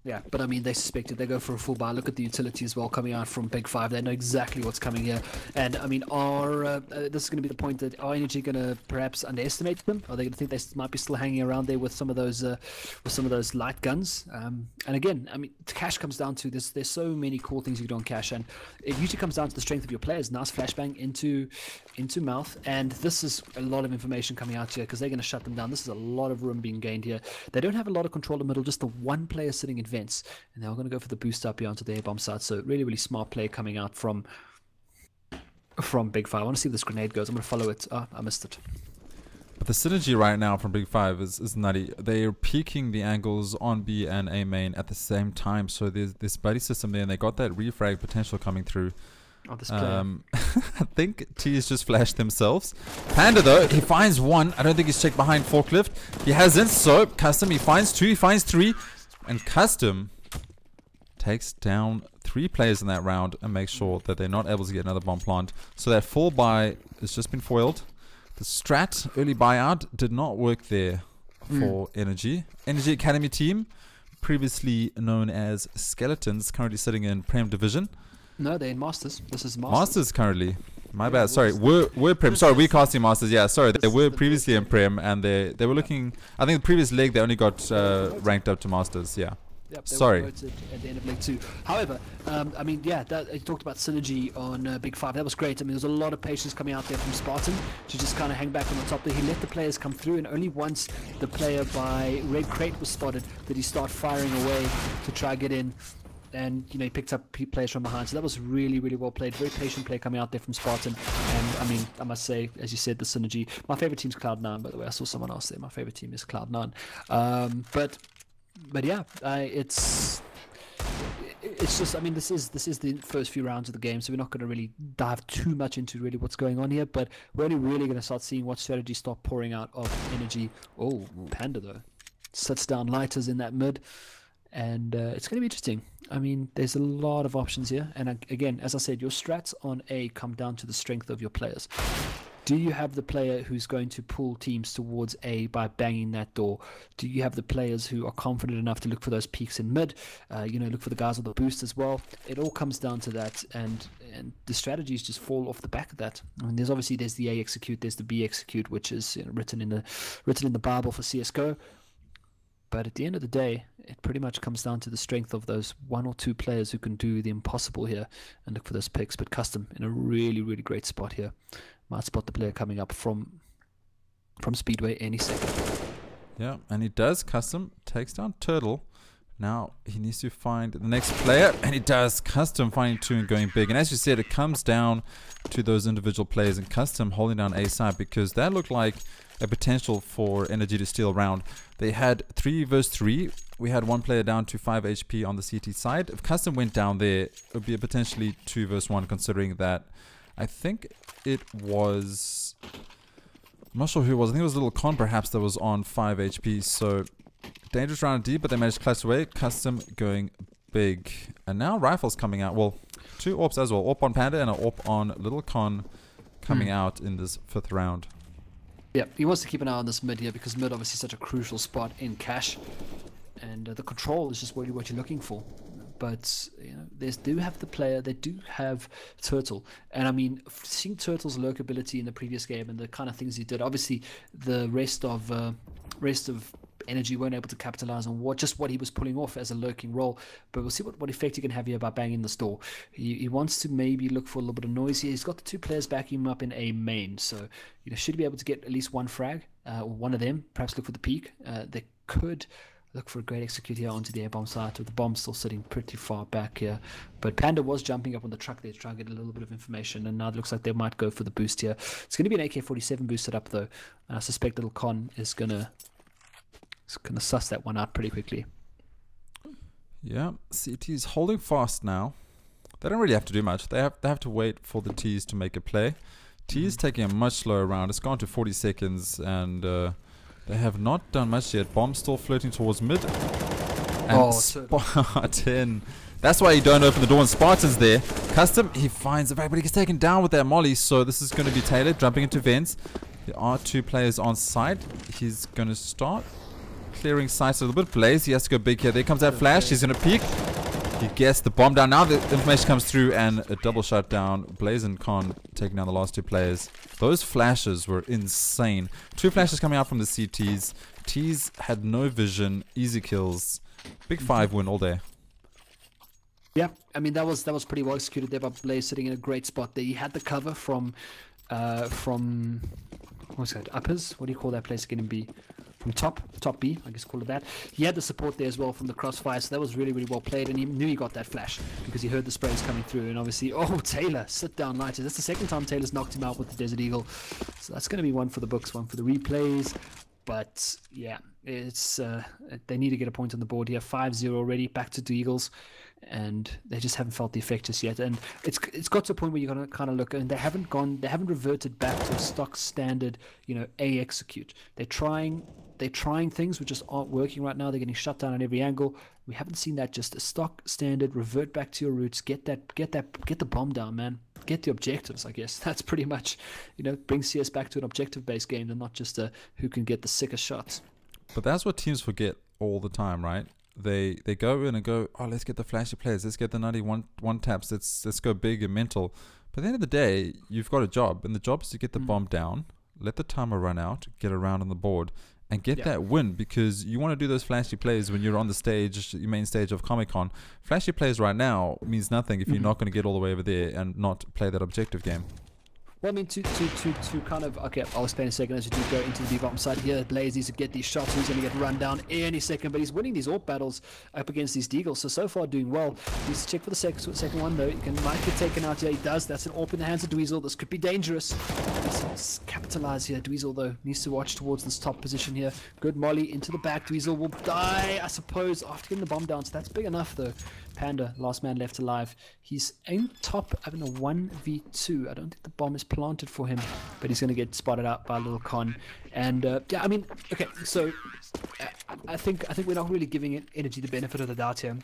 [SPEAKER 2] Yeah, but I mean, they suspected. They go for a full buy. Look at the utility as well coming out from Big Five. They know exactly what's coming here. And I mean, this is going to be the point that are Energy going to perhaps underestimate them? Are they going to think they might be still hanging around there with some of those light guns? And again, I mean, cash comes down to this. There's so many cool things you can do on cash, and it usually comes down to the strength of your players. Nice flashbang into mouth, and this is a lot of information coming out here because they're going to shut them down. This is a lot of room being gained here. They don't have a lot of control in the middle. Just the one player sitting in vents, and they're going to go for the boost up here onto the air bomb side. So really, really smart play coming out from Big Five. I want to see where this grenade goes. I'm going to follow it. Oh, I missed it.
[SPEAKER 1] But the synergy right now from Big Five is nutty. They're peaking the angles on B and A main at the same time. So there's this buddy system there, and they got that refrag potential coming through.
[SPEAKER 2] Oh, this player.
[SPEAKER 1] I think T's just flashed themselves. Panda though, he finds one. I don't think he's checked behind forklift. He hasn't. So Custom, he finds two, he finds three. And Custom takes down 3 players in that round and makes sure that they're not able to get another bomb plant. So that full buy has just been foiled. The strat early buyout did not work there for Energy. Energy Academy team, previously known as Skeletons, currently sitting in Prem Division.
[SPEAKER 2] No, they're in Masters. This is Masters.
[SPEAKER 1] Masters currently. My bad. Sorry, we're Prem. Sorry, we're casting Masters. Yeah, sorry, they were previously in Prem, and they were looking. I think the previous leg they only got ranked up to Masters. Yeah.
[SPEAKER 2] Yep, they
[SPEAKER 1] sorry.
[SPEAKER 2] were promoted at the end of Leg 2. However, I mean, yeah, you talked about synergy on Big Five. That was great. I mean, there's a lot of patience coming out there from Spartan to just kind of hang back on the top there. He let the players come through, and only once the player by Red Crate was spotted did he start firing away to try get in. And, you know, he picked up players from behind. So that was really, really well played. Very patient play coming out there from Spartan. And, I mean, I must say, as you said, the synergy. My favorite team's Cloud9, by the way. I saw someone else there. My favorite team is Cloud9. But yeah, it's just, I mean, this is the first few rounds of the game, so we're not going to really dive too much into really what's going on here, but we're only really going to start seeing what strategies start pouring out of Energy. Oh, Panda though sits down lighters in that mid, and it's going to be interesting. I mean, there's a lot of options here, and again, as I said, your strats on A come down to the strength of your players. Do you have the player who's going to pull teams towards A by banging that door? Do you have the players who are confident enough to look for those peaks in mid? You know, look for the guys with the boost as well. It all comes down to that, and the strategies just fall off the back of that. I mean, there's the A execute, there's the B execute, which is, you know, written in the Bible for CSGO. But at the end of the day, it pretty much comes down to the strength of those 1 or 2 players who can do the impossible here and look for those picks. But Custom in a really, really great spot here. Might spot the player coming up from Speedway any second.
[SPEAKER 1] Yeah, and he does. Custom takes down Turtle. Now he needs to find the next player, and he does. Custom finding 2 and going big. And as you said, it comes down to those individual players, and Custom holding down A side, because that looked like a potential for Energy to steal round. They had 3 versus 3. We had 1 player down to 5 HP on the CT side. If Custom went down there, it would be a potentially 2 versus 1, considering that I think it was, I'm not sure who it was. I think it was Little Con perhaps that was on 5 HP. So dangerous round D, but they managed to clutch away. Custom going big. And now Rifle's coming out. Well, 2 AWPs as well. AWP on Panda and an AWP on Little Con coming out in this 5th round.
[SPEAKER 2] Yeah, he wants to keep an eye on this mid here, because mid obviously is such a crucial spot in cash. And the control is just really what you're looking for. But, you know, they do have the player, they do have Turtle. And I mean, seeing Turtle's lurkability in the previous game and the kind of things he did, obviously the rest of Energy weren't able to capitalize on what he was pulling off as a lurking role. But we'll see what effect he can have here by banging this door. He wants to maybe look for a little bit of noise here. He's got the 2 players backing him up in A main. So, you know, should be able to get at least 1 frag, or one of them, perhaps look for the peak. They could look for a great execute here onto the air bomb site, with the bomb still sitting pretty far back here. But Panda was jumping up on the truck there to try and get a little bit of information, and now it looks like they might go for the boost here. It's going to be an AK-47 boosted up though, and I suspect Little Con is gonna suss that one out pretty quickly.
[SPEAKER 1] Yeah, CT's holding fast now. They don't really have to do much. They have to wait for the T's to make a play. T is taking a much slower round. It's gone to 40 seconds, and they have not done much yet. Bomb still floating towards mid. And Spartan. That's why you don't open the door when Spartan's there. Custom, he finds everybody, but he gets taken down with that molly. So this is going to be Taylor jumping into vents. There are 2 players on site. He's going to start clearing sights a little bit. Blaze, he has to go big here. There comes that flash. He's going to peek. He gets the bomb down. Now the information comes through and a double shutdown. Blaze and Con taking down the last two players. Those flashes were insane. Two flashes coming out from the CTs. T's had no vision. Easy kills. Big 5 win all day.
[SPEAKER 2] Yeah, I mean that was pretty well executed there by Blaze, sitting in a great spot there. He had the cover from what's that? Uppers? What do you call that place again in B? From top B, I guess call it that. He had the support there as well from the crossfire, so that was really, really well played, and he knew he got that flash because he heard the sprays coming through, and obviously, oh, Taylor, sit down, Lighters. That's the second time Taylor's knocked him out with the Desert Eagle, so that's going to be one for the books, one for the replays, but yeah, it's they need to get a point on the board here. 5-0 already, back to the Eagles, and they just haven't felt the effect just yet, and it's got to a point where you're gonna kind of look, and they haven't reverted back to a stock standard, you know, A execute. They're trying things which just aren't working right now. They're getting shut down on every angle. We haven't seen that. Just a stock standard, revert back to your roots, get the bomb down, man. Get the objectives, I guess. That's pretty much, you know, bring CS back to an objective-based game and not just a who can get the sickest shots.
[SPEAKER 1] But that's what teams forget all the time, right? They go in and go, oh, let's get the flashy players, let's get the nutty one taps, let's go big and mental. But at the end of the day, you've got a job, and the job is to get the bomb down, let the timer run out, get around on the board, and get that win, because you want to do those flashy plays when you're on the stage, your main stage of Comic-Con. Flashy plays right now means nothing if you're not going to get all the way over there and not play that objective game.
[SPEAKER 2] Well, I mean, to kind of, okay, I'll explain in a second as we do go into the B bottom side here. Blaze needs to get these shots. He's going to get run down any second, but he's winning these AWP battles up against these Deagles. So far doing well. He needs to check for the second one, though. He might get taken out here. He does. That's an AWP in the hands of Dweezil. This could be dangerous. Let's capitalize here. Dweezil, though, needs to watch towards this top position here. Good molly into the back. Dweezil will die, I suppose, after getting the bomb down. So that's big enough, though. Panda, last man left alive. He's in top having a 1v2. I don't think the bomb is planted for him, but he's going to get spotted out by Little Con. And yeah, I mean, okay, so I think we're not really giving it Energy the benefit of the doubt here.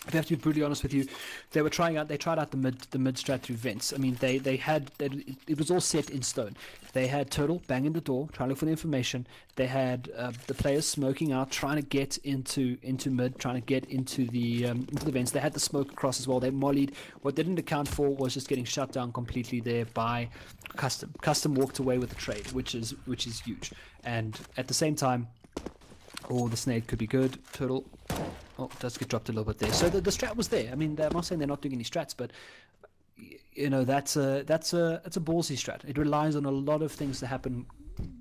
[SPEAKER 2] If I have to be brutally honest with you, they tried out the mid strat through vents. I mean, it was all set in stone. They had Turtle banging the door, trying to look for the information. They had the players smoking out, trying to get into mid, trying to get into the vents. They had the smoke across as well. They mollied. What they didn't account for was just getting shut down completely there by Custom. Custom walked away with the trade, which is huge. And at the same time, oh, the snake could be good. Turtle. Oh, does get dropped a little bit there. So the strat was there. I mean, I'm not saying they're not doing any strats, but you know, that's a ballsy strat. It relies on a lot of things to happen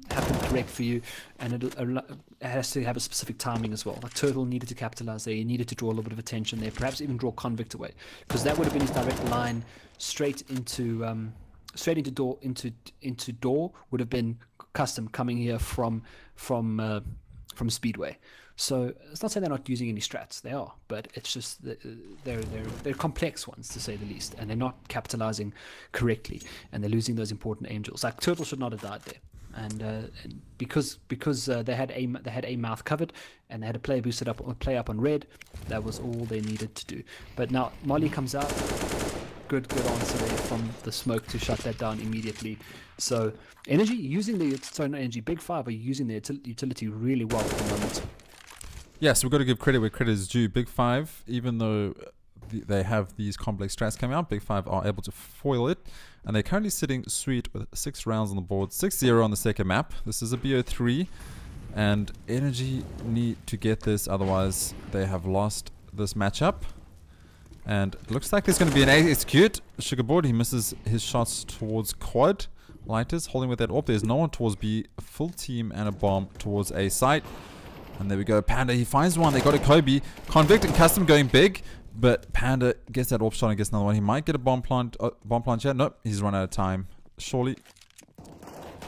[SPEAKER 2] correct for you, and it has to have a specific timing as well. Like Turtle needed to capitalize there. He needed to draw a little bit of attention there. Perhaps even draw Convict away, because that would have been his direct line straight into door would have been Custom coming here from Speedway. So it's not saying they're not using any strats, they are, but it's just they're complex ones, to say the least, and they're not capitalizing correctly, and they're losing those important angels. Like Turtle should not have died there, and because they had a mouth covered, and they had a player boosted up, play up on red. That was all they needed to do. But now Molly comes out. Good answer there from the smoke to shut that down immediately. So Energy using Big 5 are using their utility really well at the moment.
[SPEAKER 1] Yes, we've got to give credit where credit is due. Big 5, even though they have these complex strats coming out, Big 5 are able to foil it, and they're currently sitting sweet with 6 rounds on the board, 6-0 on the second map. This is a BO3, and Energy need to get this, otherwise they have lost this matchup. And it looks like there's going to be an A execute. Sugarboard, he misses his shots towards quad. Lighters holding with that AWP. There's no one towards B. A full team and a bomb towards A site. And there we go. Panda, he finds one. They got a Kobe. Convict and Custom going big. But Panda gets that AWP shot and gets another one. He might get a bomb plant here. Nope, he's run out of time. Surely.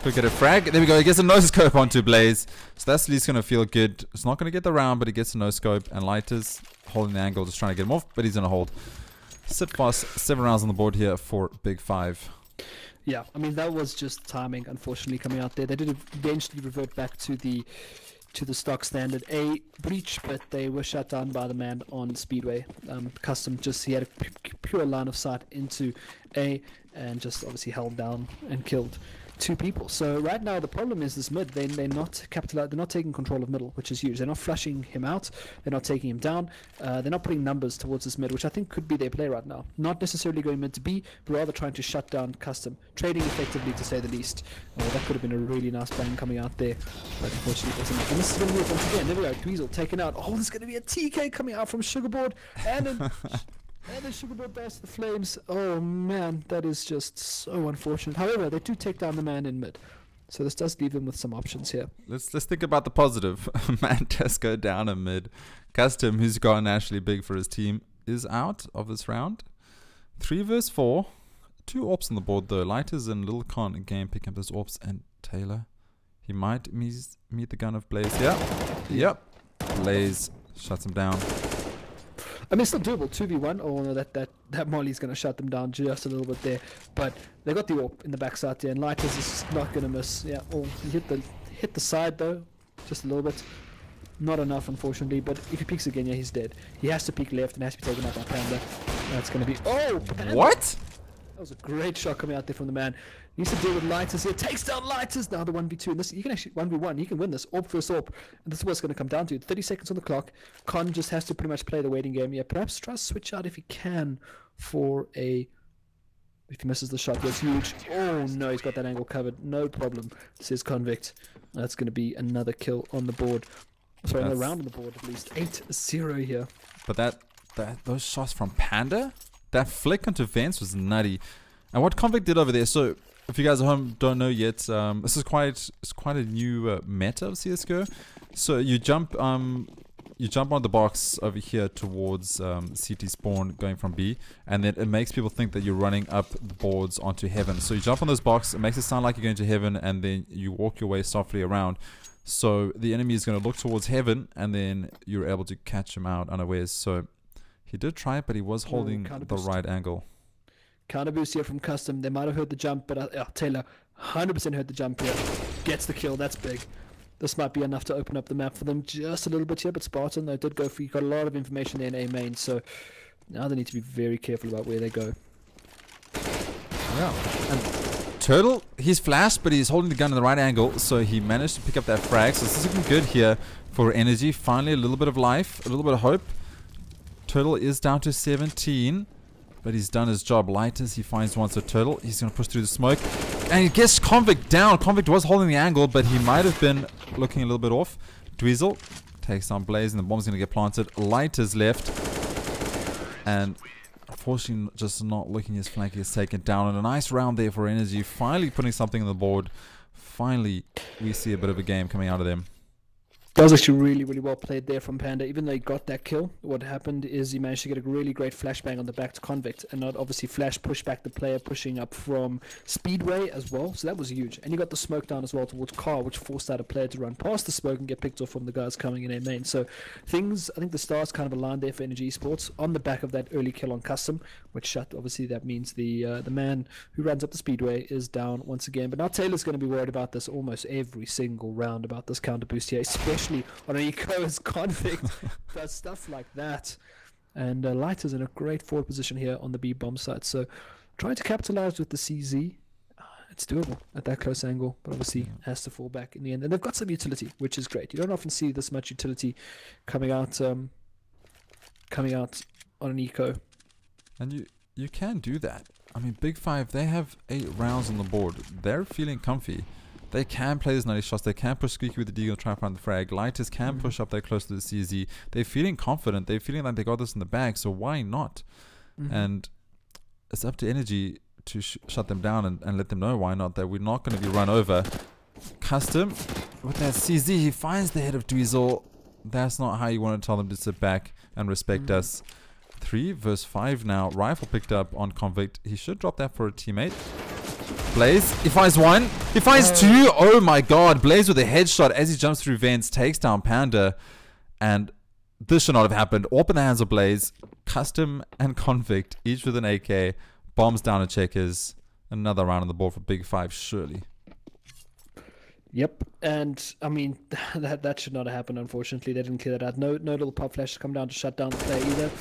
[SPEAKER 1] Could get a frag. There we go. He gets a no-scope onto Blaze. So that's at least going to feel good. It's not going to get the round, but he gets a no-scope. And Lighters holding the angle, just trying to get him off. But he's going to hold. Sit fast. 7 rounds on the board here for Big 5.
[SPEAKER 2] Yeah, I mean, that was just timing, unfortunately, coming out there. They did eventually revert back to the stock standard A breach, but they were shut down by the man on Speedway. Custom he had a pure line of sight into A, and just obviously held down and killed 2 people. So right now the problem is this mid. They're not capitalizing. They're not taking control of middle, which is huge. They're not flushing him out. They're not taking him down. They're not putting numbers towards this mid, which I think could be their play right now. Not necessarily going mid to B, but rather trying to shut down custom, trading effectively to say the least. Oh, that could have been a really nice bang coming out there, but unfortunately it wasn't. And this is going to be it once again. There we go. Dweezil taken out. Oh, there's going to be a TK coming out from Sugarboard, and then Sugarboard bursts the flames. Oh man, that is just so unfortunate. However, they do take down the man in mid, so this does leave them with some options here.
[SPEAKER 1] Let's think about the positive. Man does go down in mid. Custom, who's gone naturally big for his team, is out of this round. 3 versus 4. 2 AWPs on the board though. Lighters and Lil Con again picking up those AWPs, and Taylor, he might meet the gun of Blaze. Yep. Blaze shuts him down.
[SPEAKER 2] I mean, it's still doable, 2v1. Oh no, that Molly's going to shut them down just a little bit there. But they got the AWP in the backside there, and Lighters is not going to miss. Yeah, oh, he hit the side though, just a little bit. Not enough, unfortunately. But if he peeks again, yeah, he's dead. He has to peek left and has to be taken out by Panda. That's going to be... Oh, Panda!
[SPEAKER 1] What?
[SPEAKER 2] That was a great shot coming out there from the man. He needs to deal with Lighters here. Takes down Lighters. Now the 1v2. And this, you can actually 1v1. You can win this. AWP versus AWP. And this is what it's going to come down to. 30 seconds on the clock. Con just has to pretty much play the waiting game. Yeah, perhaps try to switch out if he can for a... If he misses the shot, that's huge. Oh no, he's got that angle covered. No problem, says Convict. That's going to be another kill on the board. Sorry, another round on the board at least. 8-0 here.
[SPEAKER 1] But those shots from Panda, that flick onto Vance was nutty. And what Convict did over there, so if you guys at home don't know yet, this is quite a new meta of CSGO. So you jump on the box over here towards CT spawn going from B, and then it makes people think that you're running up the boards onto heaven. So you jump on this box, it makes it sound like you're going to heaven, and then you walk your way softly around. So the enemy is going to look towards heaven, and then you're able to catch him out unawares. So he did try it, but he was holding the right angle.
[SPEAKER 2] Counter boost here from Custom. They might have heard the jump, but Taylor 100% heard the jump here. Gets the kill. That's big. This might be enough to open up the map for them just a little bit here, but Spartan, they did go for... You got a lot of information there in A main, so now they need to be very careful about where they go.
[SPEAKER 1] Yeah. And Turtle, he's flashed, but he's holding the gun in the right angle, so he managed to pick up that frag. So this is looking good here for Energy. Finally, a little bit of life, a little bit of hope. Turtle is down to 17, but he's done his job. Lighters, he finds one, so Turtle, he's going to push through the smoke. And he gets Convict down. Convict was holding the angle, but he might have been looking a little bit off. Dweezil takes down Blaze, and the bomb's going to get planted. Lighters left. And unfortunately, just not looking, his flank is taken down. And a nice round there for Energy. Finally putting something on the board. Finally, we see a bit of a game coming out of them.
[SPEAKER 2] That was actually really, really well played there from Panda. Even though he got that kill, what happened is he managed to get a really great flashbang on the back to Convict, and not obviously flash push back the player pushing up from Speedway as well. So that was huge. And he got the smoke down as well towards Car, which forced out a player to run past the smoke and get picked off from the guys coming in their main. So things, I think the stars kind of aligned there for Energy Esports on the back of that early kill on Custom, which shut. Obviously that means the man who runs up the Speedway is down once again. But now Taylor's going to be worried about this almost every single round, about this counter boost here, especially on an eco as Convict does stuff like that. And Lighter's in a great forward position here on the B bomb site, so trying to capitalize with the CZ, it's doable at that close angle, but obviously has to fall back in the end. And they've got some utility, which is great. You don't often see this much utility coming out on an eco. And
[SPEAKER 1] you can do that. I mean, Big Five, they have 8 rounds on the board. They're feeling comfy. They can play those 90 shots. They can push Squeaky with the Deagle, try to find the frag. Lighters can push up there close to the CZ. They're feeling confident. They're feeling like they got this in the bag, so why not? And it's up to Energy to shut them down and let them know why not, that we're not going to be run over. Custom, with that CZ, he finds the head of Dweezil. That's not how you want to tell them to sit back and respect us. 3 versus 5 now. Rifle picked up on Convict. He should drop that for a teammate. Blaze, he finds one. He finds 2. Oh my god. Blaze with a headshot as he jumps through vents, takes down Panda. And this should not have happened. AWP in the hands of Blaze. Custom and Convict, each with an AK. Bombs down to Checkers. Another round on the board for Big Five, surely.
[SPEAKER 2] Yep, and I mean, that should not have happened, unfortunately. They didn't clear that out. No little pop flash to come down to shut down the play either.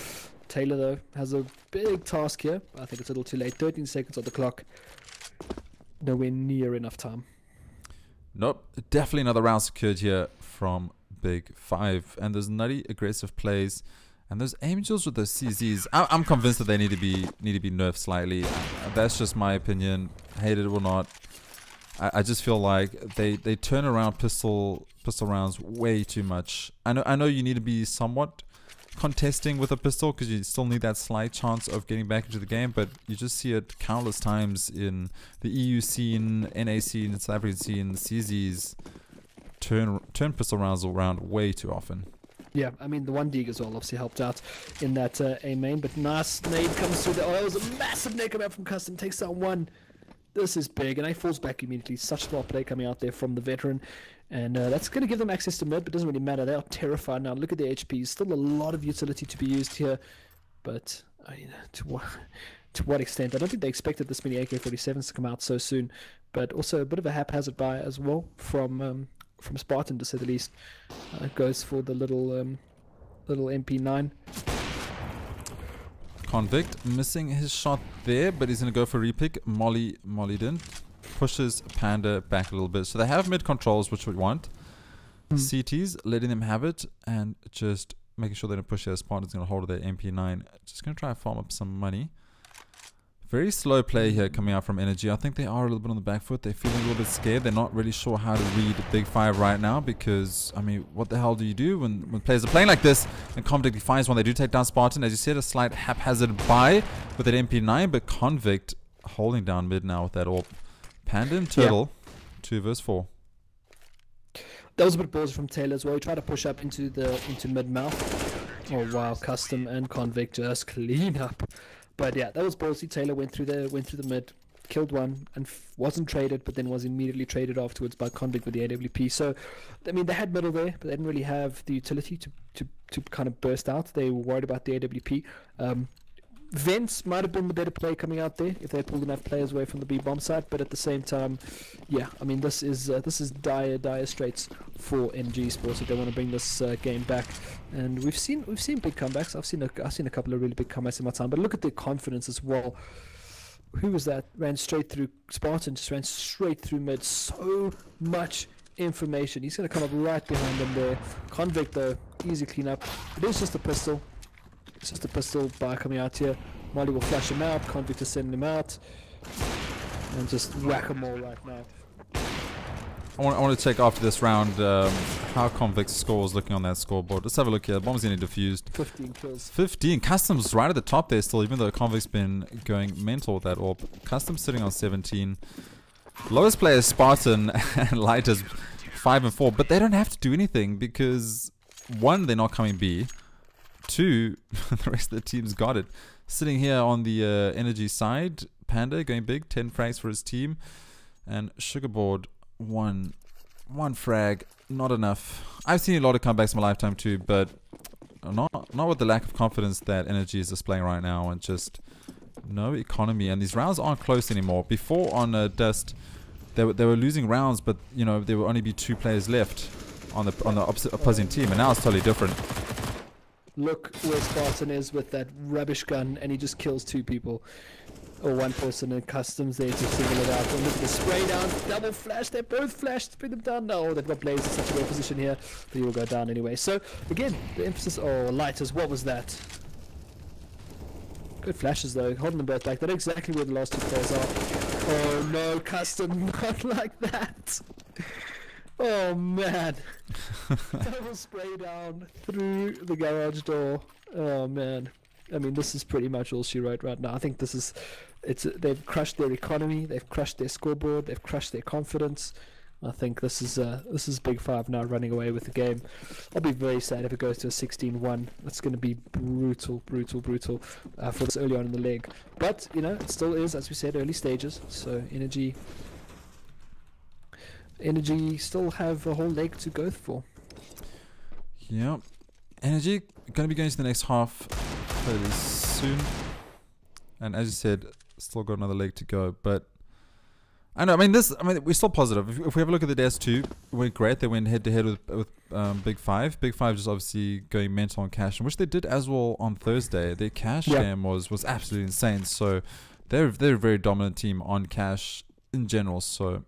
[SPEAKER 2] Taylor, though, has a big task here. I think it's a little too late. 13 seconds on the clock. nowhere near enough time.
[SPEAKER 1] Nope, definitely another round secured here from Big 5. And those nutty aggressive plays and those angels with those CZs. I'm convinced that they need to be nerfed slightly. That's just my opinion. Hate it or not. I just feel like they turn around pistol rounds way too much. I know you need to be somewhat contesting with a pistol because you still need that slight chance of getting back into the game, but you just see it countless times in the EU scene, NA scene, South African scene. The CZs turn pistol rounds around way too often.
[SPEAKER 2] Yeah, I mean the 1D as well obviously helped out in that A main, but nice nade comes through there. Oh, that was a massive nade coming out from Custom, takes down one. This is big, and he falls back immediately. Such smart play coming out there from the veteran. And that's going to give them access to mid, but it doesn't really matter. They are terrified now. Look at their HP. Still a lot of utility to be used here. But I mean, to what extent? I don't think they expected this many AK-47s to come out so soon. But also a bit of a haphazard buy as well from Spartan, to say the least. Goes for the little MP9.
[SPEAKER 1] Convict missing his shot there, but he's going to go for repick. Molly didn't. Pushes Panda back a little bit. So they have mid controls, which we want. CTs, letting them have it, and just making sure they don't push their spot. Is going to hold their MP9. Just going to try to farm up some money. Very slow play here coming out from Energy. I think they are a little bit on the back foot. They're feeling a little bit scared. They're not really sure how to read Big 5 right now because, I mean, what the hell do you do when players are playing like this? And Convict finds one. They do take down Spartan. As you said, a slight haphazard buy with that MP9, but Convict holding down mid now with that AWP. Panda and Turtle, 2 versus 4.
[SPEAKER 2] That was a bit ballsy from Taylor as well. He tried to push up into mid mouth. Oh wow, Custom and Convict just clean up. But yeah, that was ballsy. Taylor went through the mid, killed one, and wasn't traded, but then was immediately traded afterwards by Convict with the AWP. So, I mean, they had middle there, but they didn't really have the utility to kind of burst out. They were worried about the AWP. Vents might have been the better play coming out there if they pulled enough players away from the B bomb side, but at the same time, yeah, I mean this is dire straits for NG Sports if they want to bring this game back. And we've seen big comebacks. I've seen a couple of really big comebacks in my time, but look at their confidence as well. Who was that? Ran straight through Spartan, just ran straight through mid. So much information. He's going to come up right behind them there. Convict though, easy clean up. It is just a pistol. It's just a pistol bar coming out here. Molly will flash him out. Convict to send him out. And just whack them all right now.
[SPEAKER 1] I want to check after this round how Convict's score is looking on that scoreboard. Let's have a look here. Bomb's getting diffused.
[SPEAKER 2] 15 kills.
[SPEAKER 1] 15. Custom's right at the top there still, even though Convict's been going mental with that AWP. Custom's sitting on 17. Lowest player is Spartan and Light is 5 and 4. But they don't have to do anything because, 1, they're not coming B. 2, the rest of the team's got it. Sitting here on the Energy side, Panda going big, 10 frags for his team. And Sugarboard, one frag, not enough. I've seen a lot of comebacks in my lifetime too, but not with the lack of confidence that Energy is displaying right now, and just no economy. And these rounds aren't close anymore. Before on Dust, they were losing rounds, but you know there will only be 2 players left on the opposing team, and now it's totally different.
[SPEAKER 2] Look where Spartan is with that rubbish gun, and he just kills 2 people. Or 1 person in Customs there to single it out. And look at the spray down, double flash, they're both flashed, bring them down. No, they've got Blaze in such a great position here, but he will go down anyway. So, again, the emphasis, oh, Lighters, what was that? Good flashes though, holding them both back. They know exactly where the last 2 players are. Oh no, Custom, not like that. Oh man. Double spray down through the garage door. Oh man. I mean, this is pretty much all she wrote right now. I think this is, they've crushed their economy, they've crushed their scoreboard, they've crushed their confidence. I think this is Big 5 now running away with the game. I'll be very sad if it goes to a 16-1. That's going to be brutal for this early on in the leg. But, you know, it still is, as we said, early stages. So Energy still have a whole leg to go for.
[SPEAKER 1] Yep. Energy going to be going to the next half fairly soon. And as you said, still got another leg to go. But I know, we're still positive. If we have a look at the DS2, it went great. They went head to head with Big 5. Big 5 just obviously going mental on cash, which they did as well on Thursday. Their cash game was absolutely insane. So they're a very dominant team on cash. in general. So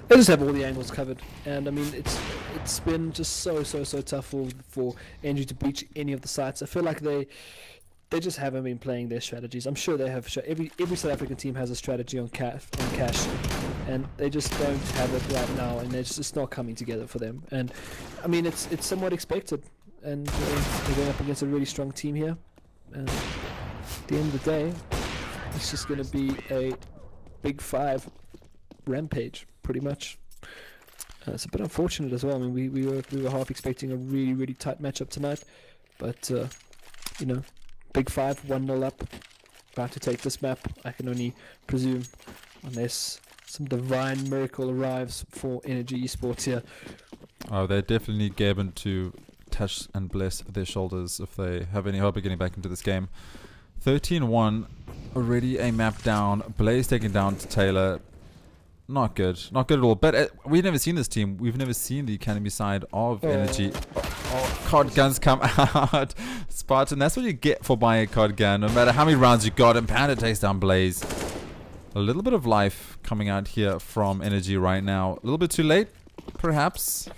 [SPEAKER 2] they just have all the angles covered, and I mean it's been just so tough for Energy to breach any of the sites. I feel like they just haven't been playing their strategies. I'm sure they have. Every South African team has a strategy on cash, and they just don't have it right now, and it's just not coming together for them. And I mean, it's somewhat expected, and they're going up against a really strong team here. And at the end of the day, it's just going to be a big 5 rampage, pretty much. It's a bit unfortunate as well. I mean, we were half expecting a really tight matchup tonight, but you know. Big 5, 1-0 up, about to take this map, I can only presume, unless some divine miracle arrives for Energy Esports here.
[SPEAKER 1] Oh, they definitely need Gabon to touch and bless their shoulders if they have any hope of getting back into this game. 13-1, already a map down, Blaze taken down to Taylor. Not good at all. But we've never seen this team. We've never seen the academy side of Energy. COD guns come out. Spartan, that's what you get for buying a COD gun. No matter how many rounds you got, and Panda takes down Blaze. A little bit of life coming out here from Energy right now. A little bit too late, perhaps.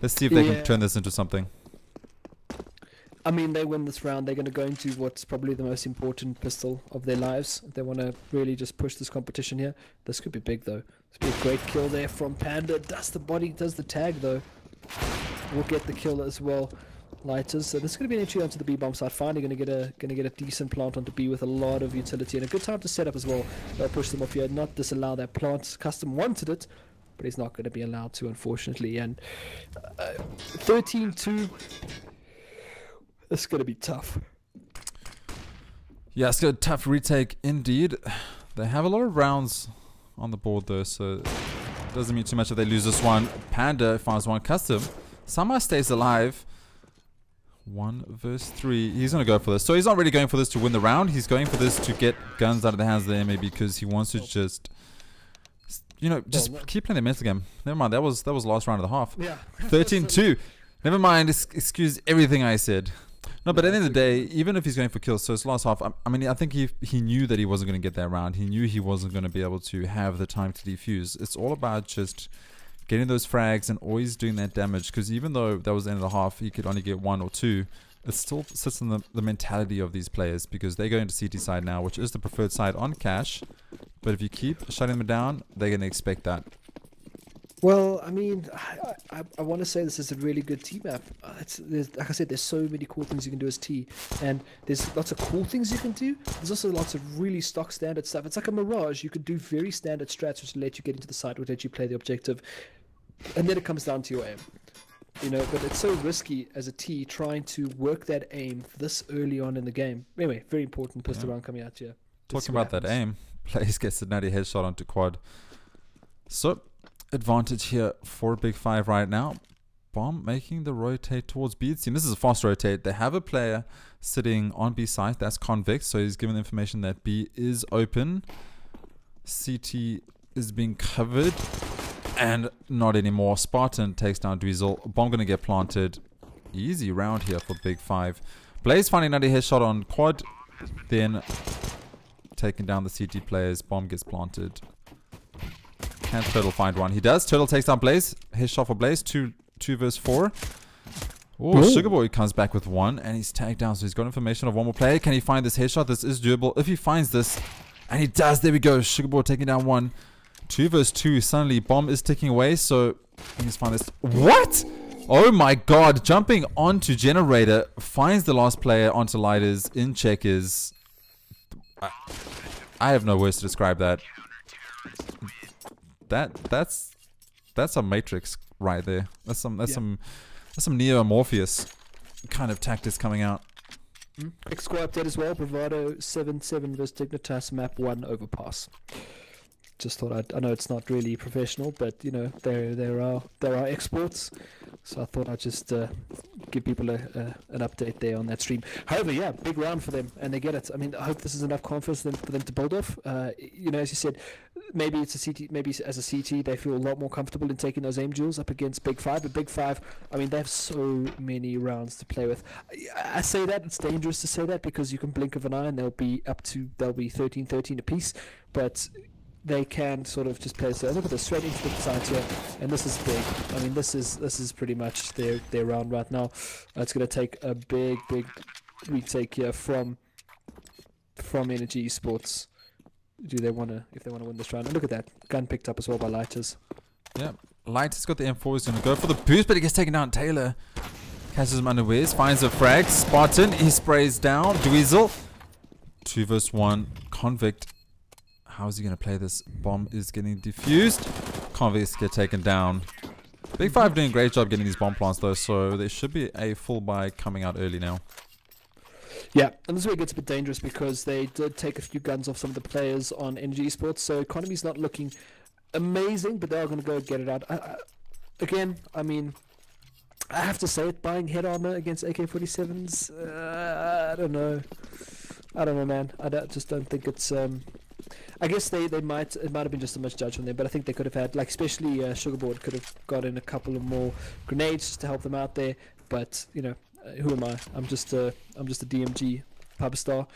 [SPEAKER 1] Let's see if they can turn this into something.
[SPEAKER 2] I mean, they win this round, they're going to go into what's probably the most important pistol of their lives. They want to really just push this competition here. This could be big, though. This could be a great kill there from Panda. Does the body, does the tag, though. We'll get the kill as well. Lighters. So this is going to be an entry onto the B bomb side. Finally going to get a decent plant onto B with a lot of utility and a good time to set up as well. They'll push them off here, not disallow that plant. Custom wanted it, but he's not going to be allowed to, unfortunately. And 13-2. It's going to be tough.
[SPEAKER 1] Yeah, it's got a tough retake indeed. They have a lot of rounds on the board though, so it doesn't mean too much if they lose this one. Panda finds one. Custom somehow stays alive. 1 versus 3. He's going to go for this. So he's not really going for this to win the round. He's going for this to get guns out of the hands of the enemy because he wants to just, you know, just keep playing the mental game. Never mind, that was last round of the half.
[SPEAKER 2] Yeah.
[SPEAKER 1] 13-2. Never mind, excuse everything I said. No, but at the end of the day, even if he's going for kills, so it's last half, I mean, I think he knew that he wasn't going to get that round. He knew he wasn't going to be able to have the time to defuse. It's all about just getting those frags and always doing that damage, because even though that was the end of the half, he could only get 1 or 2, it still sits in the mentality of these players, because they go into CT side now, which is the preferred side on cash. But if you keep shutting them down, they're going to expect that.
[SPEAKER 2] Well, I mean, I want to say this is a really good T map. Like I said, there's so many cool things you can do as T, and there's lots of cool things you can do. There's also lots of really stock standard stuff. It's like a Mirage. You could do very standard strats which let you get into the site, which let you play the objective, and then it comes down to your aim. You know, but it's so risky as a T trying to work that aim this early on in the game. Anyway, very important pistol round coming out here.
[SPEAKER 1] Talking about that aim, Blaze gets a nutty headshot onto quad. So advantage here for Big 5 right now. Bomb making the rotate towards B team. This is a fast rotate. They have a player sitting on B side. That's Convict. So he's given the information that B is open. CT is being covered. And not anymore. Spartan takes down Dweezil. Bomb going to get planted. Easy round here for Big 5. Blaze finding another headshot on quad. Then taking down the CT players. Bomb gets planted. Can Turtle find one? He does. Turtle takes down Blaze. Headshot for Blaze. 2 versus 4. Oh, Sugar Boy comes back with 1. And he's tagged down. So he's got information of one more player. Can he find this headshot? This is doable. If he finds this. And he does. There we go. Sugar Boy taking down 1. 2 versus 2. Suddenly, Bomb is ticking away. So, let's find this. What? Oh my god. Jumping onto Generator. Finds the last player onto Lighters in checkers. I have no words to describe that. That's a Matrix right there. That's some Neo Morpheus kind of tactics coming out.
[SPEAKER 2] Quick score update as well. Bravado 7-7 versus Dignitas map 1 overpass. Just thought I know it's not really professional, but you know there are exports, so I thought I'd just give people an update there on that stream. However, yeah, big round for them, and they get it. I mean, I hope this is enough confidence for them to build off. You know, as you said, maybe it's a CT. Maybe as a CT, they feel a lot more comfortable in taking those aim duels up against Big 5. But Big 5, I mean, they have so many rounds to play with. I say that it's dangerous to say that because you can blink of an eye and they'll be 13-13 apiece, but they can sort of just play. So look at this, straight into the side here, and this is big. I mean, this is pretty much their round right now. It's going to take a big retake here from Energy Esports. If they want to win this round? And look at that gun picked up as well by Lighters.
[SPEAKER 1] Yeah, Lighters got the M4. He's going to go for the boost, but he gets taken down. Taylor catches him unawares, finds a frag. Spartan, he sprays down. Dweezil, 2 vs 1. Convict. How is he going to play this? Bomb is getting defused. Convicts get taken down. Big Five doing a great job getting these bomb plants though, so there should be a full buy coming out early now.
[SPEAKER 2] Yeah, and this is where it gets a bit dangerous because they did take a few guns off some of the players on Energy Esports, so economy's not looking amazing, but they are going to go get it out. Again, I mean, I have to say it, buying head armor against AK-47s, I don't know. I don't know, man. Just don't think it's... I guess it might have been just so much judge on them, but I think they could have had, like, especially Sugarboard could have got in a couple of more grenades just to help them out there. But you know, who am I? I'm just a DMG pub star,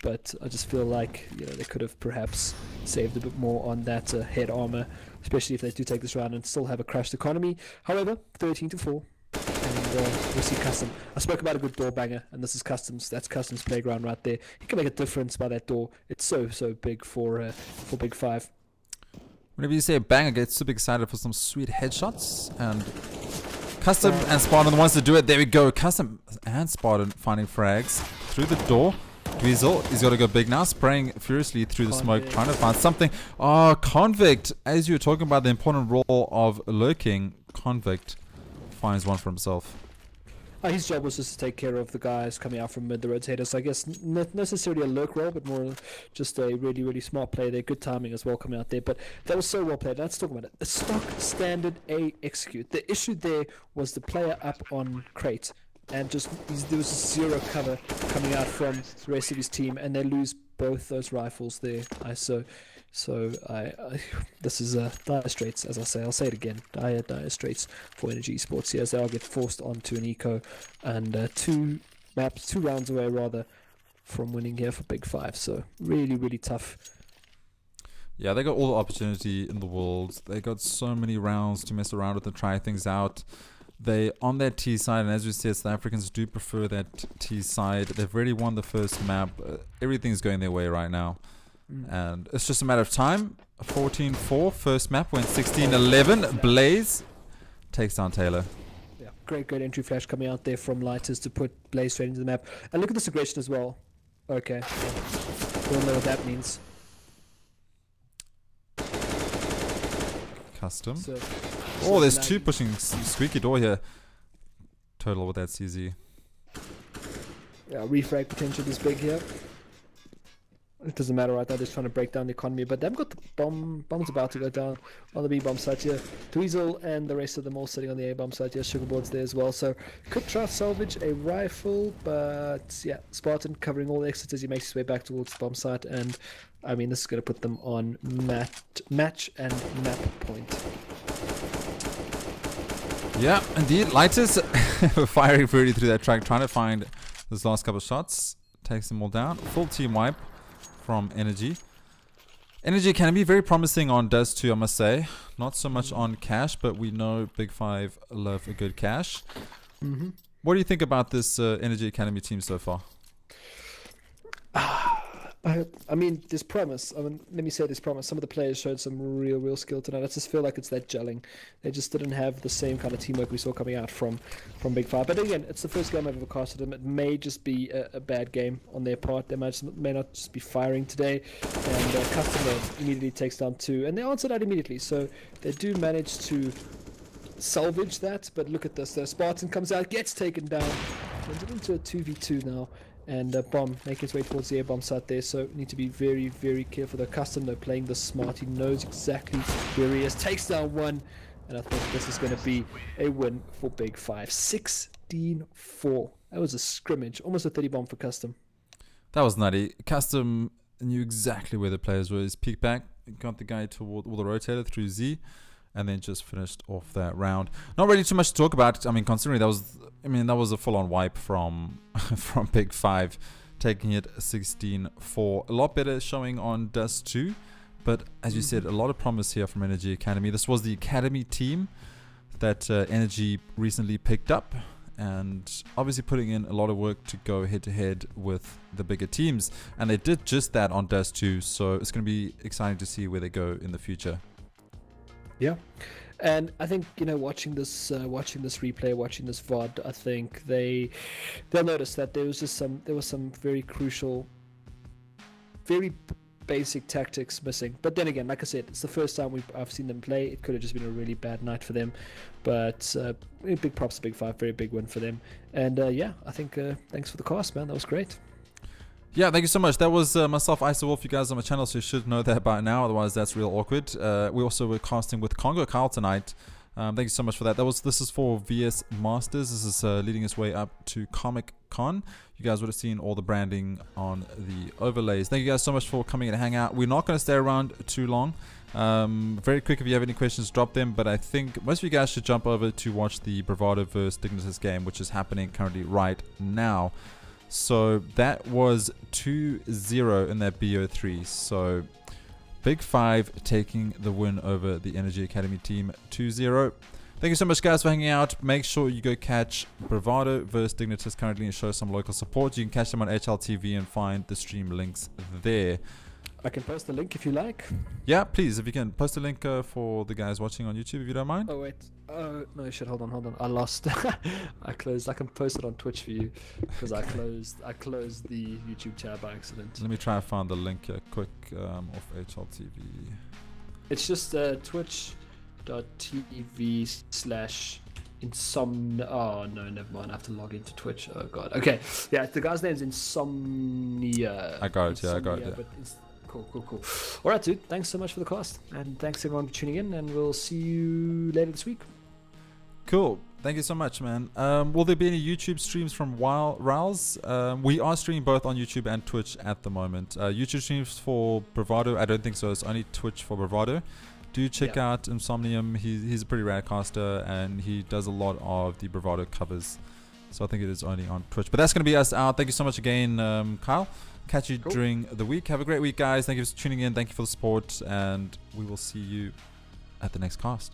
[SPEAKER 2] but I just feel like, you know, they could have perhaps saved a bit more on that head armor, especially if they do take this round and still have a crashed economy. However, 13-4. And we'll see Custom. I spoke about a good door banger, and this is Custom's. That's Custom's playground right there. He can make a difference by that door. It's so big for Big Five.
[SPEAKER 1] Whenever you say a banger, I get super excited for some sweet headshots. And Custom and Spartan are the ones to do it. There we go. Custom and Spartan finding frags through the door. Dweezil, he's got to go big now, spraying furiously through the smoke, trying to find something. Oh, Convict. As you were talking about the important role of lurking, Convict finds one for himself.
[SPEAKER 2] His job was just to take care of the guys coming out from mid, the rotators. So I guess not necessarily a lurk role, but more just a really smart play there. Good timing as well coming out there. But that was so well played. Let's talk about it. A stock standard A execute. The issue there was the player up on crate, and just there was zero cover coming out from the rest of his team, and they lose both those rifles there. So this is dire straits, as I say. I'll say it again. Dire straits for Energy Esports here, as they'll get forced onto an eco, and 2 rounds away rather from winning here for Big Five. So really tough.
[SPEAKER 1] Yeah, they got all the opportunity in the world. They got so many rounds to mess around with and try things out. They on that T side, and as we said, South Africans do prefer that T side. They've already won the first map. Everything's going their way right now. And it's just a matter of time. 14-4, first map went 16-11. Blaze takes down Taylor.
[SPEAKER 2] Yeah, great entry flash coming out there from Lighters to put Blaze straight into the map. And look at this aggression as well. Okay, don't know what that means.
[SPEAKER 1] Custom.
[SPEAKER 2] So
[SPEAKER 1] there's 2 pushing squeaky door here. Total with that CZ.
[SPEAKER 2] Yeah, refrag potential is big here. It doesn't matter right now, just trying to break down the economy, but they've got the bombs about to go down on the B bomb site here. Dweezil and the rest of them all sitting on the A bomb site here. Sugarboard's there as well, so could try to salvage a rifle, but yeah, Spartan covering all the exits as he makes his way back towards the bomb site, and I mean, this is going to put them on match and map point.
[SPEAKER 1] Yeah, indeed. Lighters firing freely through that track, trying to find those last couple of shots. Takes them all down. Full team wipe from Energy. Energy can be very promising on Dust 2, I must say. Not so much on cash, but we know Big Five love a good cash. What do you think about this Energy Academy team so far?
[SPEAKER 2] I mean, there's promise. I mean, let me say there's promise. Some of the players showed some real skill tonight. I just feel like it's that gelling. They just didn't have the same kind of teamwork we saw coming out from Big Five. But again, it's the first game I've ever casted them. It may just be a bad game on their part. They may not just be firing today. And Customer immediately takes down 2. And they answered that immediately. So they do manage to salvage that. But look at this. The Spartan comes out, gets taken down. Turns it into a 2v2 now. And Bomb making his way towards the A bomb site there, so need to be very careful. The Custom, they're playing this smart. He knows exactly where he is. Takes down 1, and I think this is going to be a win for Big Five. 16-4. That was a scrimmage, almost a 30 bomb for Custom.
[SPEAKER 1] That was nutty. Custom knew exactly where the players were. He's peeked back, got the guy toward the rotator through Z, and then just finished off that round. Not really too much to talk about. I mean, considering that was a full-on wipe from Big Five, taking it 16-4. A lot better showing on Dust 2, But as you said, a lot of promise here from Energy Academy. This was the Academy team that Energy recently picked up, and obviously putting in a lot of work to go head-to-head with the bigger teams. And they did just that on Dust 2, so it's going to be exciting to see where they go in the future.
[SPEAKER 2] Yeah. And I think, you know, watching this replay, watching this VOD, I think they'll notice that there was some very crucial, very basic tactics missing. But then again, like I said, it's the first time I've seen them play. It could have just been a really bad night for them. But big props to Big Five, very big win for them. And yeah, I think thanks for the cast, man. That was great.
[SPEAKER 1] Yeah, thank you so much. That was myself, IsoWolf. You guys on my channel, so you should know that by now. Otherwise, that's real awkward. We also were casting with CONGOKYLE tonight. Thank you so much for that. This is for VS Masters. This is leading us way up to Comic Con. You guys would have seen all the branding on the overlays. Thank you guys so much for coming and hang out. We're not going to stay around too long. Very quick, if you have any questions, drop them. But I think most of you guys should jump over to watch the Bravado vs Dignitas game, which is happening currently right now. So that was 2-0 in that BO3. So Big Five taking the win over the Energy Academy team 2-0. Thank you so much, guys, for hanging out. Make sure you go catch Bravado vs Dignitas currently and show some local support. You can catch them on HLTV and find the stream links there.
[SPEAKER 2] I can post the link if you like.
[SPEAKER 1] Yeah, please, if you can post a link for the guys watching on YouTube, if you don't mind.
[SPEAKER 2] Oh wait, no shit. Hold on. I lost. I closed. I can post it on Twitch for you because I closed the YouTube chat by accident.
[SPEAKER 1] Let me try and find the link here quick off HLTV.
[SPEAKER 2] It's just twitch.tv/insomnia. Oh no, never mind. I have to log into Twitch. Oh god. Okay. Yeah, the guy's name's Insomnia.
[SPEAKER 1] I got it. Yeah, I got it. Yeah.
[SPEAKER 2] But Cool. All right, dude. Thanks so much for the cast, and thanks everyone for tuning in. And we'll see you later this week.
[SPEAKER 1] Cool. Thank you so much, man. Will there be any YouTube streams from Rouse? We are streaming both on YouTube and Twitch at the moment. YouTube streams for Bravado, I don't think so. It's only Twitch for Bravado. Do check out Insomnium. He's a pretty rad caster, and he does a lot of the Bravado covers. So I think it is only on Twitch. But that's going to be us out. Thank you so much again, Kyle. Catch you during the week. Have a great week, guys. Thank you for tuning in. Thank you for the support. And we will see you at the next cast.